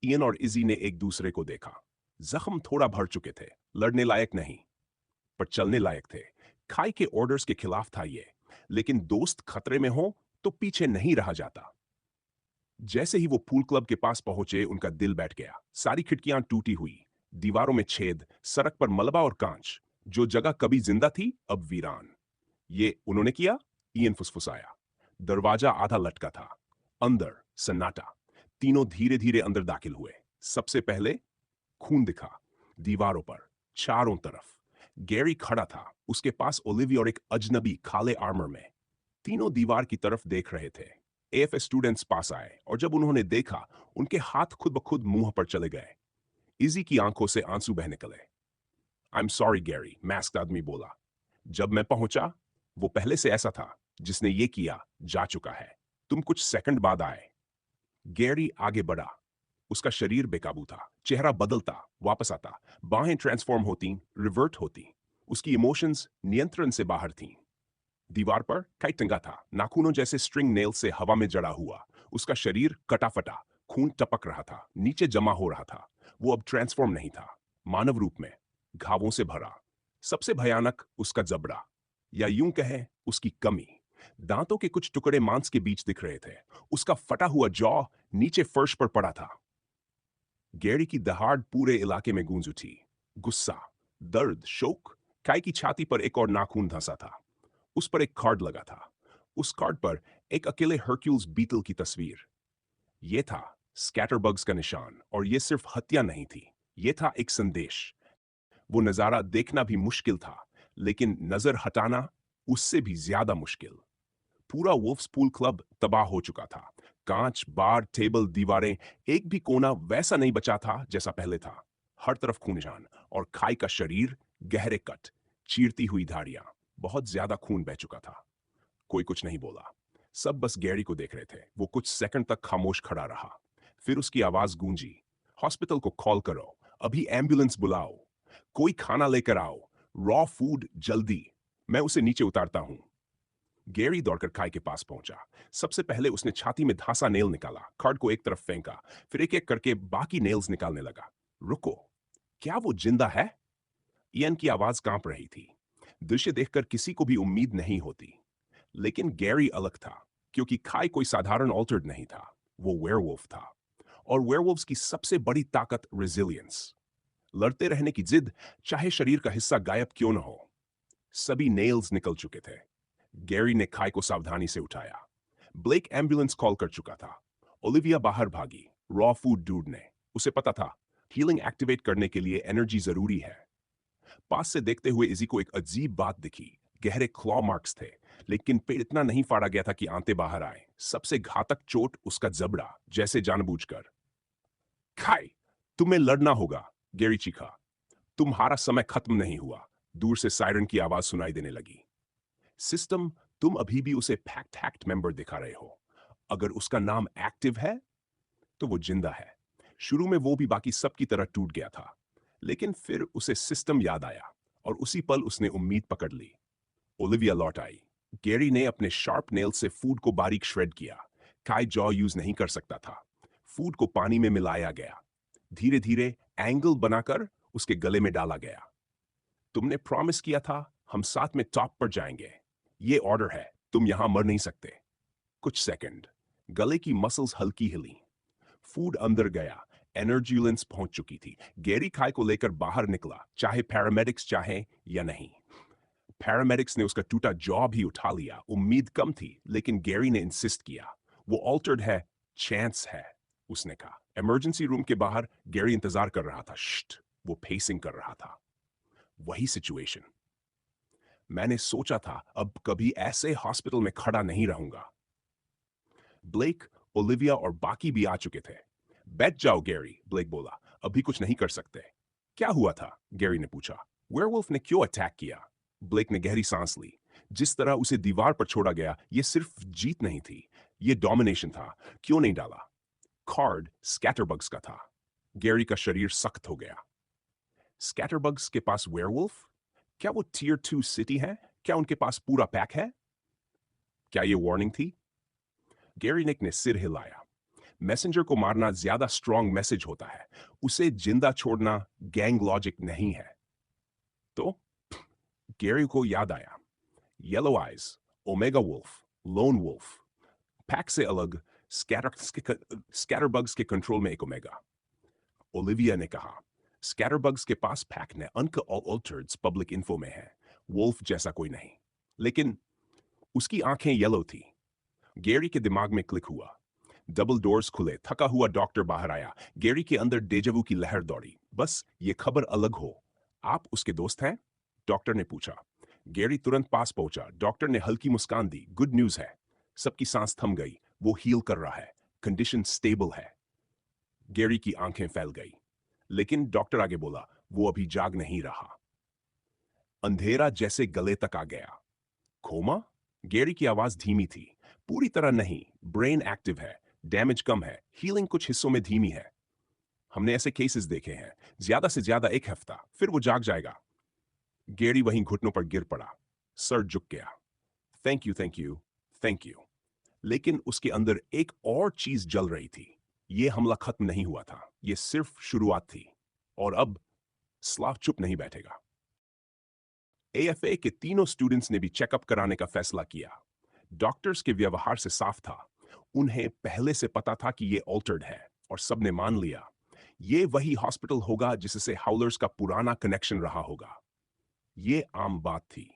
इयन और इजी ने एक दूसरे को देखा। जख्म थोड़ा भर चुके थे, लड़ने लायक नहीं, पर चलने लायक थे। खाई के ऑर्डर्स के खिलाफ था ये, लेकिन दोस्त खतरे में हो तो पीछे नहीं रहा जाता। जैसे ही वो पूल क्लब के पास पहुंचे, उनका दिल बैठ गया। सारी खिड़कियां टूटी हुई, दीवारों में छेद, सड़क पर मलबा और कांच। जो जगह कभी जिंदा थी, अब वीरान। ये उन्होंने किया? इयन फुसफुसाया। दरवाजा आधा लटका था। अंदर सन्नाटा। तीनों धीरे धीरे अंदर दाखिल हुए। सबसे पहले खून दिखा दीवारों पर, चारों तरफ। गैरी खड़ा था, उसके पास ओलिविया और एक अजनबी काले आर्मर में। तीनों दीवार की तरफ देख रहे थे। एएफए स्टूडेंट्स पास आए, और जब उन्होंने देखा, उनके हाथ खुद ब खुद मुंह पर चले गए। इजी की आंखों से आंसू बहने निकले। I am sorry Gary, mask आदमी बोला। जब मैं पहुंचा, वो पहले से ऐसा था। जिसने ये किया जा चुका है। तुम कुछ सेकंड बाद आए। गैरी आगे बढ़ा। उसका शरीर बेकाबू था, चेहरा बदलता, वापस आता, बाहें ट्रांसफॉर्म होती, रिवर्ट होती। उसकी इमोशंस नियंत्रण से बाहर थीं। दीवार पर काई टंगा था, नाखूनों जैसे स्ट्रिंग नेल से हवा में जड़ा हुआ। उसका शरीर कटा-फटा, खून टपक रहा था, नीचे जमा हो रहा था। वो अब ट्रांसफॉर्म नहीं था, मानव रूप में, घावों से भरा। सबसे भयानक उसका जबड़ा, या यूं कहें उसकी कमी। दांतों के कुछ टुकड़े मांस के बीच दिख रहे थे। उसका फटा हुआ जॉ नीचे फर्श पर पड़ा था। गैरी की दहाड़ पूरे इलाके में गूंज उठी। गुस्सा, दर्द, शोक। काई की छाती पर एक और नाखून धंसा था। उस पर एक कार्ड लगा था। उस कार्ड पर एक अकेले हरक्यूल्स बीटल की तस्वीर। यह था स्कैटरबग्स का निशान, और यह सिर्फ हत्या नहीं थी, यह था एक संदेश। वो नजारा देखना भी मुश्किल था, लेकिन नजर हटाना उससे भी ज्यादा मुश्किल। पूरा वुल्फ्स पूल क्लब तबाह हो चुका था। कांच, बार, टेबल, दीवारें, एक भी कोना वैसा नहीं बचा था जैसा पहले था। हर तरफ खून निशान, और खाई का शरीर, गहरे कट, चीरती हुई धारियां। बहुत ज्यादा खून बह चुका था। कोई कुछ नहीं बोला। सब बस गैरी को देख रहे थे। वो कुछ सेकंड तक खामोश खड़ा रहा। फिर उसकी आवाज गूंजी, हॉस्पिटल को कॉल करो, अभी एम्बुलेंस बुलाओ, कोई खाना लेकर आओ, रॉ फूड जल्दी, मैं उसे नीचे उतारता हूं। गैरी दौड़कर खाई के पास पहुंचा। सबसे पहले उसने छाती में धांसा नेल निकाला, कार्ड को एक तरफ फेंका, फिर एक एक करके बाकी नेल्स निकालने लगा। रुको, क्या वो जिंदा है? इयन की आवाज कांप रही थी। दृश्य देखकर किसी को भी उम्मीद नहीं होती, लेकिन गैरी अलग था, क्योंकि खाई कोई साधारण ऑल्टर्ड नहीं था। वो वेयरवुल्फ था, और वेयरवुल्फ्स की सबसे बड़ी ताकत रेजिलियंस, लड़ते रहने की जिद, चाहे शरीर का हिस्सा गायब क्यों न हो। सभी नेल्स निकल चुके थे। गैरी ने खाई को सावधानी से उठाया। ब्लेक एम्बुलेंस कॉल कर चुका था। ओलिविया बाहर भागी, रॉ फूड ढूंढने। उसे पता था, हीलिंग एक्टिवेट करने के लिए एनर्जी जरूरी है। पास से देखते हुए इजी को एक अजीब बात दिखी। गहरे क्लॉ मार्क्स थे, लेकिन पेड़ इतना नहीं फाड़ा गया था कि आंतें बाहर आए। सबसे घातक चोट उसका जबड़ा, जैसे जानबूझकर। खाई, तुम्हें लड़ना होगा, गैरी चीखा। तुम्हारा समय खत्म नहीं हुआ। दूर से सायरन की आवाज सुनाई देने लगी। सिस्टम, तुम अभी भी उसे फैक्ट हैक्ट मेंबर दिखा रहे हो। अगर उसका नाम एक्टिव है, तो वो जिंदा है। शुरू में वो भी बाकी सब की तरह टूट गया था, लेकिन फिर उसे सिस्टम याद आया, और उसी पल उसने उम्मीद पकड़ ली। ओलिविया लौट आई। गैरी ने अपने शार्प नेल से फूड को बारीक श्रेड किया। काई जॉ यूज नहीं कर सकता था। फूड को पानी में मिलाया गया, धीरे धीरे एंगल बनाकर उसके गले में डाला गया। तुमने प्रॉमिस किया था, हम साथ में टॉप पर जाएंगे। ये ऑर्डर है, तुम यहां मर नहीं सकते। कुछ सेकंड, गले की मसल्स हल्की हिली। फूड अंदर गया, एनर्जी पहुंच चुकी थी। गैरी खाई को लेकर बाहर निकला, चाहे पैरामेडिक्स चाहे या नहीं। पैरामेडिक्स ने उसका टूटा जॉ भी उठा लिया। उम्मीद कम थी, लेकिन गैरी ने इंसिस्ट किया। वो ऑल्टर्ड है, चांस है, उसने कहा। इमरजेंसी रूम के बाहर गैरी इंतजार कर रहा था। श्ट, वो पेसिंग कर रहा था। वही सिचुएशन। मैंने सोचा था अब कभी ऐसे हॉस्पिटल में खड़ा नहीं रहूंगा। ब्लेक, ओलिविया और बाकी भी आ चुके थे। बैठ जाओ गैरी, ब्लेक बोला। अभी कुछ नहीं कर सकते। क्या हुआ था? गैरी ने पूछा। वेयरवुल्फ ने क्यों अटैक किया? ब्लेक ने गहरी सांस ली। जिस तरह उसे दीवार पर छोड़ा गया, यह सिर्फ जीत नहीं थी, यह डोमिनेशन था। क्यों नहीं डाला? कार्ड स्कैटरबग्स का था। गैरी का शरीर सख्त हो गया। स्कैटरबग्स के पास वेयरवुल्फ? क्या वो टियर 2 सिटी है? क्या उनके पास पूरा पैक है? क्या यह वार्निंग थी? गैरी निक ने सिर हिलाया। मैसेंजर को मारना ज्यादा स्ट्रॉन्ग मैसेज होता है, उसे जिंदा छोड़ना गैंग लॉजिक नहीं है। तो गैरी को याद आया। Yellow eyes, omega wolf, lone wolf. Pack से अलग, स्कैटरबग्स के कंट्रोल में एक ओमेगा। ओलिविया ने कहा, स्कैटरबग्स के पास पैक ने अनक ऑल्टर्ड्स पब्लिक इन्फो में है। वुल्फ जैसा कोई नहीं। लेकिन उसकी आंखें येलो थी। गैरी के दिमाग में क्लिक हुआ। डबल डोर्स खुले, थका हुआ डॉक्टर बाहर आया। गैरी के अंदर डेजावू की लहर दौड़ी। बस ये खबर अलग हो। आप उसके दोस्त हैं? डॉक्टर ने पूछा। गैरी तुरंत पास पहुंचा। डॉक्टर ने हल्की मुस्कान दी। गुड न्यूज है। सबकी सांस थम गई। वो हील कर रहा है, कंडीशन स्टेबल है। गैरी की आंखें फैल गई। लेकिन डॉक्टर आगे बोला, वो अभी जाग नहीं रहा। अंधेरा जैसे गले तक आ गया। कोमा? गैरी की आवाज धीमी थी। पूरी तरह नहीं, ब्रेन एक्टिव है, डैमेज कम है, हीलिंग कुछ हिस्सों में धीमी है। हमने ऐसे केसेस देखे हैं। ज्यादा से ज्यादा एक हफ्ता, फिर वो जाग जाएगा। गैरी वहीं घुटनों पर गिर पड़ा। सर झुक गया। Thank you, thank you, thank you. लेकिन उसके अंदर एक और चीज जल रही थी। यह हमला खत्म नहीं हुआ था, यह सिर्फ शुरुआत थी। और अब स्लाव चुप नहीं बैठेगा। एएफए के तीनों स्टूडेंट्स ने भी चेकअप कराने का फैसला किया। डॉक्टर्स के व्यवहार से साफ था, उन्हें पहले से पता था कि यह ऑल्टर्ड है, और सबने मान लिया। यह वही हॉस्पिटल होगा जिससे हाउलर्स का पुराना कनेक्शन रहा होगा। यह आम बात थी।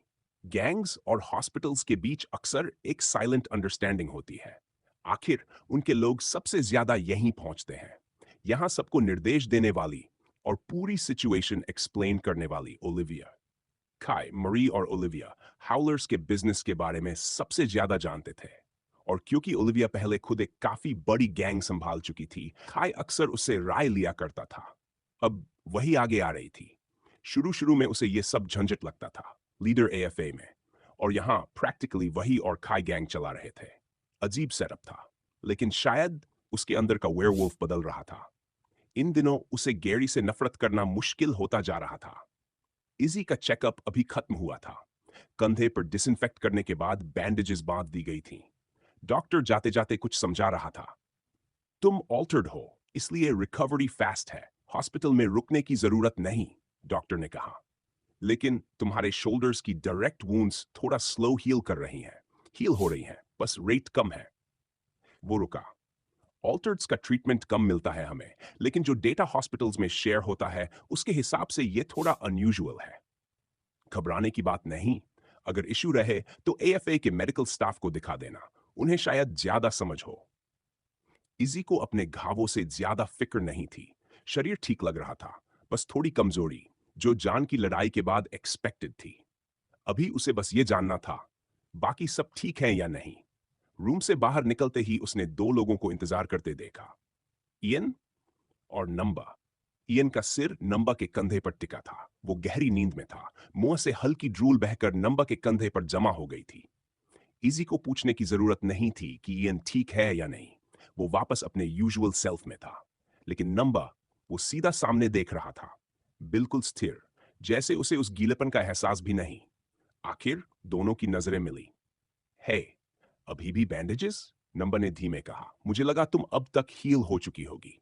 गैंग्स और हॉस्पिटल्स के बीच अक्सर एक साइलेंट अंडरस्टैंडिंग होती है। आखिर उनके लोग सबसे ज्यादा यहीं पहुंचते हैं। यहां सबको निर्देश देने वाली और पूरी सिचुएशन एक्सप्लेन करने वाली ओलिविया। काई, मरी और ओलिविया हाउलर्स के बिजनेस के बारे में सबसे ज्यादा जानते थे। और क्योंकि ओलिविया पहले खुद एक काफी बड़ी गैंग संभाल चुकी थी, काई अक्सर उससे राय लिया करता था। अब वही आगे आ रही थी। शुरू शुरू में उसे यह सब झंझट लगता था, लीडर एएफए में, और यहां प्रैक्टिकली वही और काई गैंग चला रहे थे। अजीब सेटअप था, लेकिन शायद उसके अंदर का वेयरवुल्फ बदल रहा था। इन दिनों उसे गैरी से नफरत करना मुश्किल होता जा रहा था। इजी का चेकअप अभी खत्म हुआ था। कंधे पर डिसइंफेक्ट करने के बाद बैंडेजेस बांध दी गई थी। डॉक्टर जाते जाते कुछ समझा रहा था। तुम ऑल्टर्ड हो, इसलिए रिकवरी फास्ट है, हॉस्पिटल में रुकने की जरूरत नहीं, डॉक्टर ने कहा। लेकिन तुम्हारे शोल्डर्स की डायरेक्ट वुंड्स थोड़ा स्लो हील कर रही हैं। हील हो रही हैं, बस रेट कम है। वो रुका। ऑल्टर्ड्स का ट्रीटमेंट कम मिलता है हमें, लेकिन जो डेटा हॉस्पिटल्स में शेयर होता है उसके हिसाब से ये थोड़ा अनयूजुअल है। घबराने की बात नहीं। अगर इशू रहे तो एएफए के मेडिकल स्टाफ को दिखा देना, उन्हें शायद ज्यादा समझ हो। इजी को अपने घावों से ज्यादा फिक्र नहीं थी। शरीर ठीक लग रहा था, बस थोड़ी कमजोरी, जो जान की लड़ाई के बाद एक्सपेक्टेड थी। अभी उसे बस ये जानना था, बाकी सब ठीक है या नहीं। रूम से बाहर निकलते ही उसने दो लोगों को इंतजार करते देखा, इयन और नंबा। इयन का सिर नंबा के कंधे पर टिका था। वो गहरी नींद में था। मुंह से हल्की ड्रूल बहकर नंबा के कंधे पर जमा हो गई थी। इजी को पूछने की जरूरत नहीं थी कि इयन ठीक है या नहीं। वो वापस अपने यूजुअल सेल्फ में था। लेकिन नंबा, वो सीधा सामने देख रहा था, बिल्कुल स्थिर, जैसे उसे उस गीलेपन का एहसास भी नहीं। आखिर दोनों की नजरें मिली। हे, अभी भी बैंडेजेस? नंबा ने धीमे कहा। मुझे लगा तुम अब तक हील हो चुकी होगी।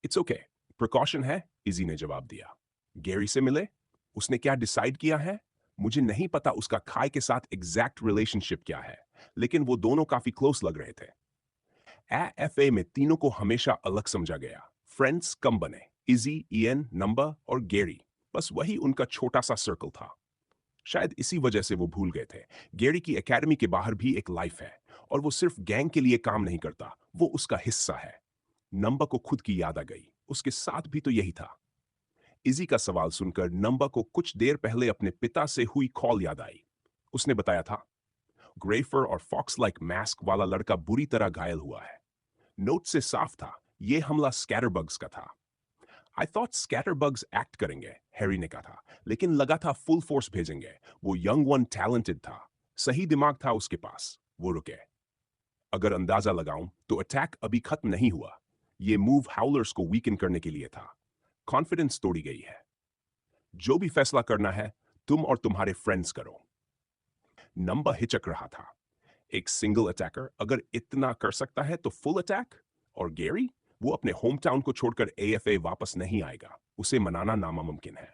इट्स ओके, प्रिकॉशन है, इजी ने जवाब दिया। गैरी से मिले? उसने क्या डिसाइड किया है? मुझे नहीं पता उसका खाई के साथ एग्जैक्ट रिलेशनशिप क्या है, लेकिन वो दोनों काफी क्लोज लग रहे थे। एएफए में तीनों को हमेशा अलग समझा गया। फ्रेंड्स कम बने, इजी, इयन, नंबा और गैरी, बस वही उनका छोटा सा सर्कल था। शायद इसी वजह से वो भूल गए थे गेरी की एकेडमी के बाहर भी एक लाइफ है और वो सिर्फ गैंग के लिए काम नहीं करता, वो उसका हिस्सा है। नंबा को खुद की याद आ गई, उसके साथ भी तो यही था। इजी का सवाल सुनकर नंबा को कुछ देर पहले अपने पिता से हुई कॉल याद आई। उसने बताया था ग्रेफर और फॉक्स लाइक मास्क वाला लड़का बुरी तरह घायल हुआ है। नोट से साफ था यह हमला स्कैटरबग्स का था। आई थॉट स्कैटरबग्स एक्ट करेंगे, हैरी ने कहा था, लेकिन लगा था फुल फोर्स भेजेंगे। वो यंग वन टैलेंटेड था, सही दिमाग था उसके पास। वो रुके। अगर अंदाजा लगाऊं तो अटैक अभी खत्म नहीं हुआ। ये मूव हाउलर्स को वीकन करने के लिए था। कॉन्फिडेंस तोड़ी गई है। जो भी फैसला करना है तुम और तुम्हारे फ्रेंड्स करो। नंबा हिचक रहा था। एक सिंगल अटैकर अगर इतना कर सकता है तो फुल अटैक? और गैरी, वो अपने होम टाउन को छोड़कर एएफए वापस नहीं आएगा, उसे मनाना नामुमकिन है।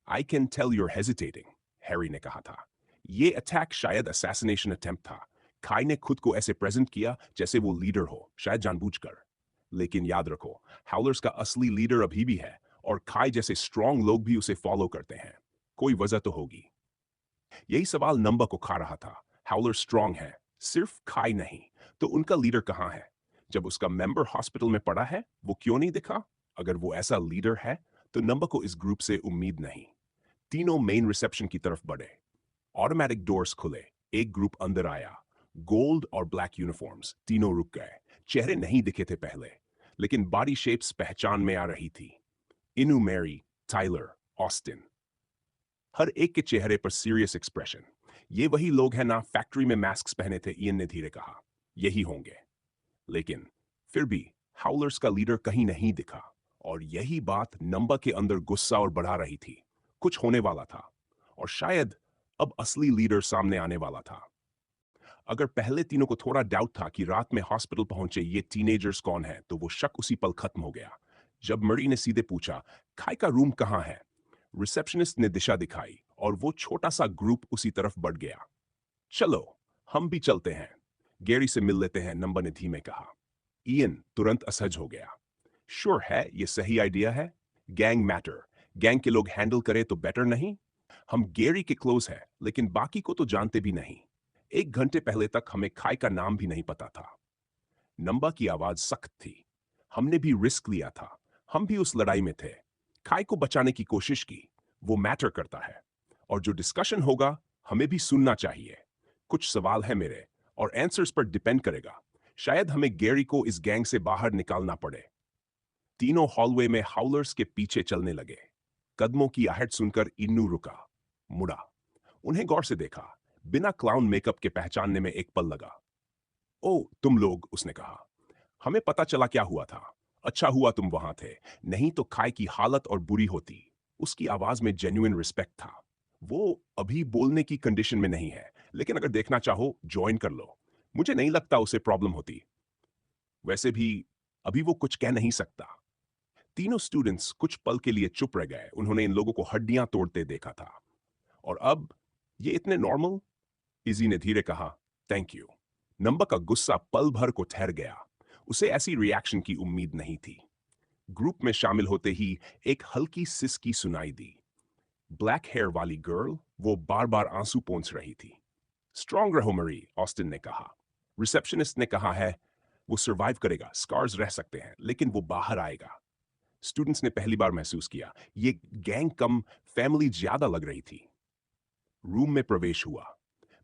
I can tell you're hesitating, Harry ने कहा था। ये अटैक शायद असैसिनेशन अटेम्प्ट था। खाई ने खुद को ऐसे प्रेजेंट किया जैसे वो लीडर हो, शायद जानबूझकर। लेकिन याद रखो, हाउलर्स का असली लीडर अभी भी है और खाई जैसे स्ट्रांग लोग भी उसे फॉलो करते हैं। कोई वजह तो होगी। यही सवाल नंबा को खा रहा था। हाउलर स्ट्रांग है, सिर्फ खाई नहीं, तो उनका लीडर कहाँ है? जब उसका मेंबर हॉस्पिटल में पड़ा है, वो क्यों नहीं दिखा? अगर वो ऐसा लीडर है तो नंबा को इस ग्रुप से उम्मीद नहीं। तीनों मेन रिसेप्शन की तरफ बढ़े। ऑटोमेटिक डोर्स खुले। एक ग्रुप अंदर आया। गोल्ड और ब्लैक यूनिफॉर्म्स, तीनों रुक गए। चेहरे नहीं दिखे थे पहले, लेकिन बॉडी शेप्स पहचान में आ रही थी। इनू, मैरी, टाइलर, ऑस्टिन। हर एक के चेहरे पर सीरियस एक्सप्रेशन। ये वही लोग हैं ना फैक्ट्री में मास्क पहने थे, इयन ने धीरे कहा। यही होंगे। लेकिन फिर भी हाउलर्स का लीडर कहीं नहीं दिखा, और यही बात नंबा के अंदर गुस्सा और बढ़ा रही थी। कुछ होने वाला था, और शायद अब असली लीडर सामने आने वाला था। अगर पहले तीनों को थोड़ा डाउट था कि रात में हॉस्पिटल पहुंचे ये टीनेजर्स कौन है, तो वो शक उसी पल खत्म हो गया जब मरी ने सीधे पूछा, खाई का रूम कहाँ है? रिसेप्शनिस्ट ने दिशा दिखाई और वो छोटा सा ग्रुप उसी तरफ बढ़ गया। चलो, हम भी चलते हैं, गैरी से मिल लेते हैं, नंबा ने धीमे कहा। इयन तुरंत असहज हो गया। श्योर है, ये सही आइडिया है। गैंग मैटर, गैंग के लोग हैंडल करे तो बेटर नहीं? हम गैरी के क्लोज हैं, लेकिन बाकी को तो जानते भी नहीं। 1 घंटे पहले तक हमें खाई का नाम भी नहीं पता था। नंबा की आवाज सख्त थी। हमने भी रिस्क लिया था, हम भी उस लड़ाई में थे। खाई को बचाने की कोशिश की, वो मैटर करता है। और जो डिस्कशन होगा, हमें भी सुनना चाहिए। कुछ सवाल है मेरे, और आंसर्स पर डिपेंड करेगा। शायद हमें गैरी को इस गैंग से बाहर निकालना पड़े। तीनों हॉलवे में हाउलर्स के पीछे चलने लगे। कदमों की आहट सुनकर इन्नू रुका, मुड़ा, उन्हें गौर से देखा। बिना क्लाउन मेकअप के पहचानने में एक पल लगा। ओ, तुम लोग, उसने कहा। हमें पता चला क्या हुआ था। अच्छा हुआ तुम वहां थे, नहीं तो खाई की हालत और बुरी होती। उसकी आवाज में जेन्युइन रिस्पेक्ट था। वो अभी बोलने की कंडीशन में नहीं है, लेकिन अगर देखना चाहो ज्वाइन कर लो। मुझे नहीं लगता उसे प्रॉब्लम होती। वैसे भी अभी वो कुछ कह नहीं सकता। तीनों स्टूडेंट्स कुछ पल के लिए चुप रह गए। उन्होंने इन लोगों को हड्डियां तोड़ते देखा था, और अब ये इतने नॉर्मल। इजी ने धीरे कहा, थैंक यू। नंबा का गुस्सा पल भर को ठहर गया। उसे ऐसी रिएक्शन की उम्मीद नहीं थी। ग्रुप में शामिल होते ही एक हल्की सिसकी सुनाई दी। ब्लैक हेयर वाली गर्ल, वो बार बार आंसू पोंछ रही थी। स्ट्रांग रहो मरी, ऑस्टिन ने कहा। रिसेप्शनिस्ट ने कहा है वो सरवाइव करेगा, स्कार्स रह सकते हैं, लेकिन वो बाहर आएगा। स्टूडेंट्स ने पहली बार महसूस किया ये गैंग कम फैमिली ज्यादा लग रही थी। रूम में प्रवेश हुआ।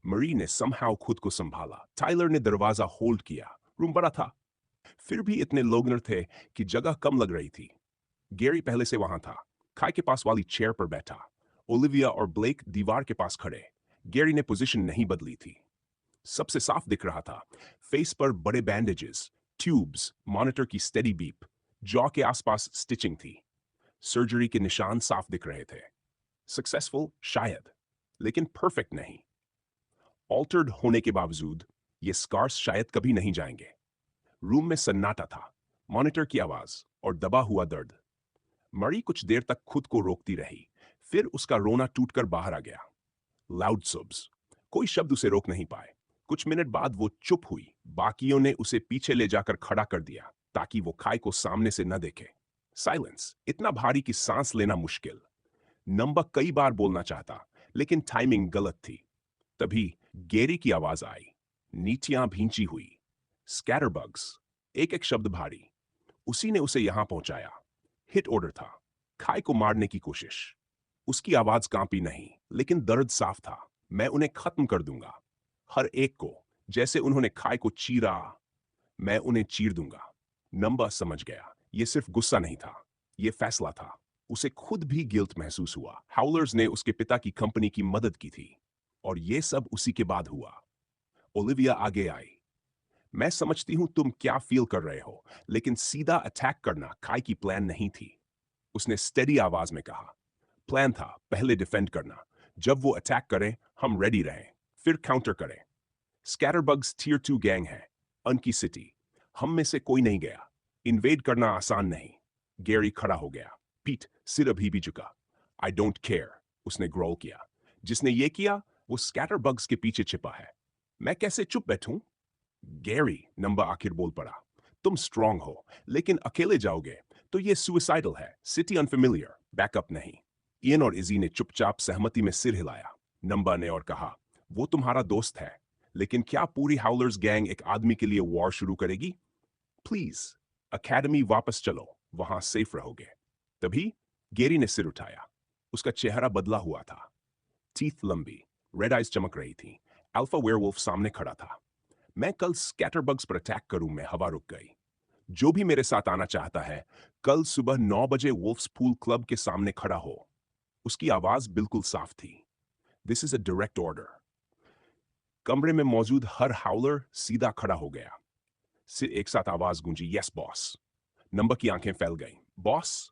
मरी ने समहाउ खुद को संभाला। टाइलर ने दरवाजा होल्ड किया। रूम बड़ा था, फिर भी इतने लोग न थे कि जगह कम लग रही थी। गैरी पहले से वहां था, खाई के पास वाली चेयर पर बैठा। ओलिविया और ब्लेक दीवार के पास खड़े। गैरी ने पोजीशन नहीं बदली थी। सबसे साफ दिख रहा था, फेस पर बड़े बैंडेजेस, ट्यूब्स, मॉनिटर की स्टेडी बीप, जॉ के आसपास स्टिचिंग थी। सर्जरी के निशान साफ दिख रहे थे। सक्सेसफुल शायद, लेकिन परफेक्ट नहीं। ऑल्टर्ड होने के बावजूद ये स्कार्स शायद कभी नहीं जाएंगे। रूम में सन्नाटा था, मॉनिटर की आवाज और दबा हुआ दर्द। मरी कुछ देर तक खुद को रोकती रही, फिर उसका रोना टूटकर बाहर आ गया। लाउड सुब्स, कोई शब्द उसे रोक नहीं पाए। कुछ मिनट बाद वो चुप हुई। बाकियों ने उसे पीछे ले जाकर खड़ा कर दिया ताकि वो खाई को सामने से न देखे। साइलेंस, इतना भारी कि सांस लेना मुश्किल। नंबा कई बार बोलना चाहता, लेकिन टाइमिंग गलत थी। तभी गेरी की आवाज आई, नीचियां भींची हुई, स्कैटरबग्स, एक एक शब्द भारी। उसी ने उसे यहां पहुंचाया। हिट ऑर्डर था, खाई को मारने की कोशिश। उसकी आवाज कांपी नहीं, लेकिन दर्द साफ था। मैं उन्हें खत्म कर दूंगा, हर एक को, जैसे उन्होंने खाई को चीरा। मैं उन्हें चीर दूंगा। नंबर समझ गया, ये सिर्फ गुस्सा नहीं था, ये फैसला था। उसे खुद भी गिल्ट महसूस हुआ। हाउलर्स ने उसके पिता की कंपनी की मदद की थी, और ये सब उसी के बाद हुआ। ओलिविया आगे आई। मैं समझती हूं तुम क्या फील कर रहे हो, लेकिन सीधा अटैक करना खाई की प्लान नहीं थी। उसने स्टेडी आवाज में कहा। प्लान था पहले डिफेंड करना, जब वो अटैक करें हम रेडी रहें, फिर काउंटर करें। स्कैटरबग्स टियर 2 गैंग है, अनकी सिटी। हम में से कोई नहीं गया। इन्वेड करना आसान नहीं। गैरी खड़ा हो गया, पीठ सिर अभी भी झुका। आई डोंट केयर, उसने ग्रोल किया। जिसने ये किया वो स्कैटरबग्स के पीछे छिपा है। मैं कैसे चुप बैठूं? गैरी, नंबर आखिर बोल पड़ा। तुम स्ट्रांग हो, लेकिन अकेले जाओगे तो ये सुइसाइडल है। सिटी अनफेमिलियर, बैकअप नहीं। इयन और इजी ने चुपचाप सहमति में सिर हिलाया। नंबर ने और कहा, वो तुम्हारा दोस्त है, लेकिन क्या पूरी हाउलर्स गैंग एक आदमी के लिए वॉर शुरू करेगी? प्लीज, अकेडमी वापस चलो, वहां सेफ रहोगे। तभी गेरी ने सिर उठाया। उसका चेहरा बदला हुआ था। टीथ लंबी, रेड आइज चमक रही थी। अल्फा वेयरवुल्फ सामने खड़ा था। मैं कल स्कैटरबग्स पर अटैक करूं में हवा रुक गई। जो भी मेरे साथ आना चाहता है, कल सुबह 9 बजे वुल्फ्स पूल क्लब के सामने खड़ा हो। उसकी आवाज बिल्कुल साफ थी। This is a direct order. कमरे में मौजूद हर हाउलर सीधा खड़ा हो गया। सिर एक साथ आवाज गूंजी, यस बॉस। नंबर की आंखें फैल गईं। बॉस?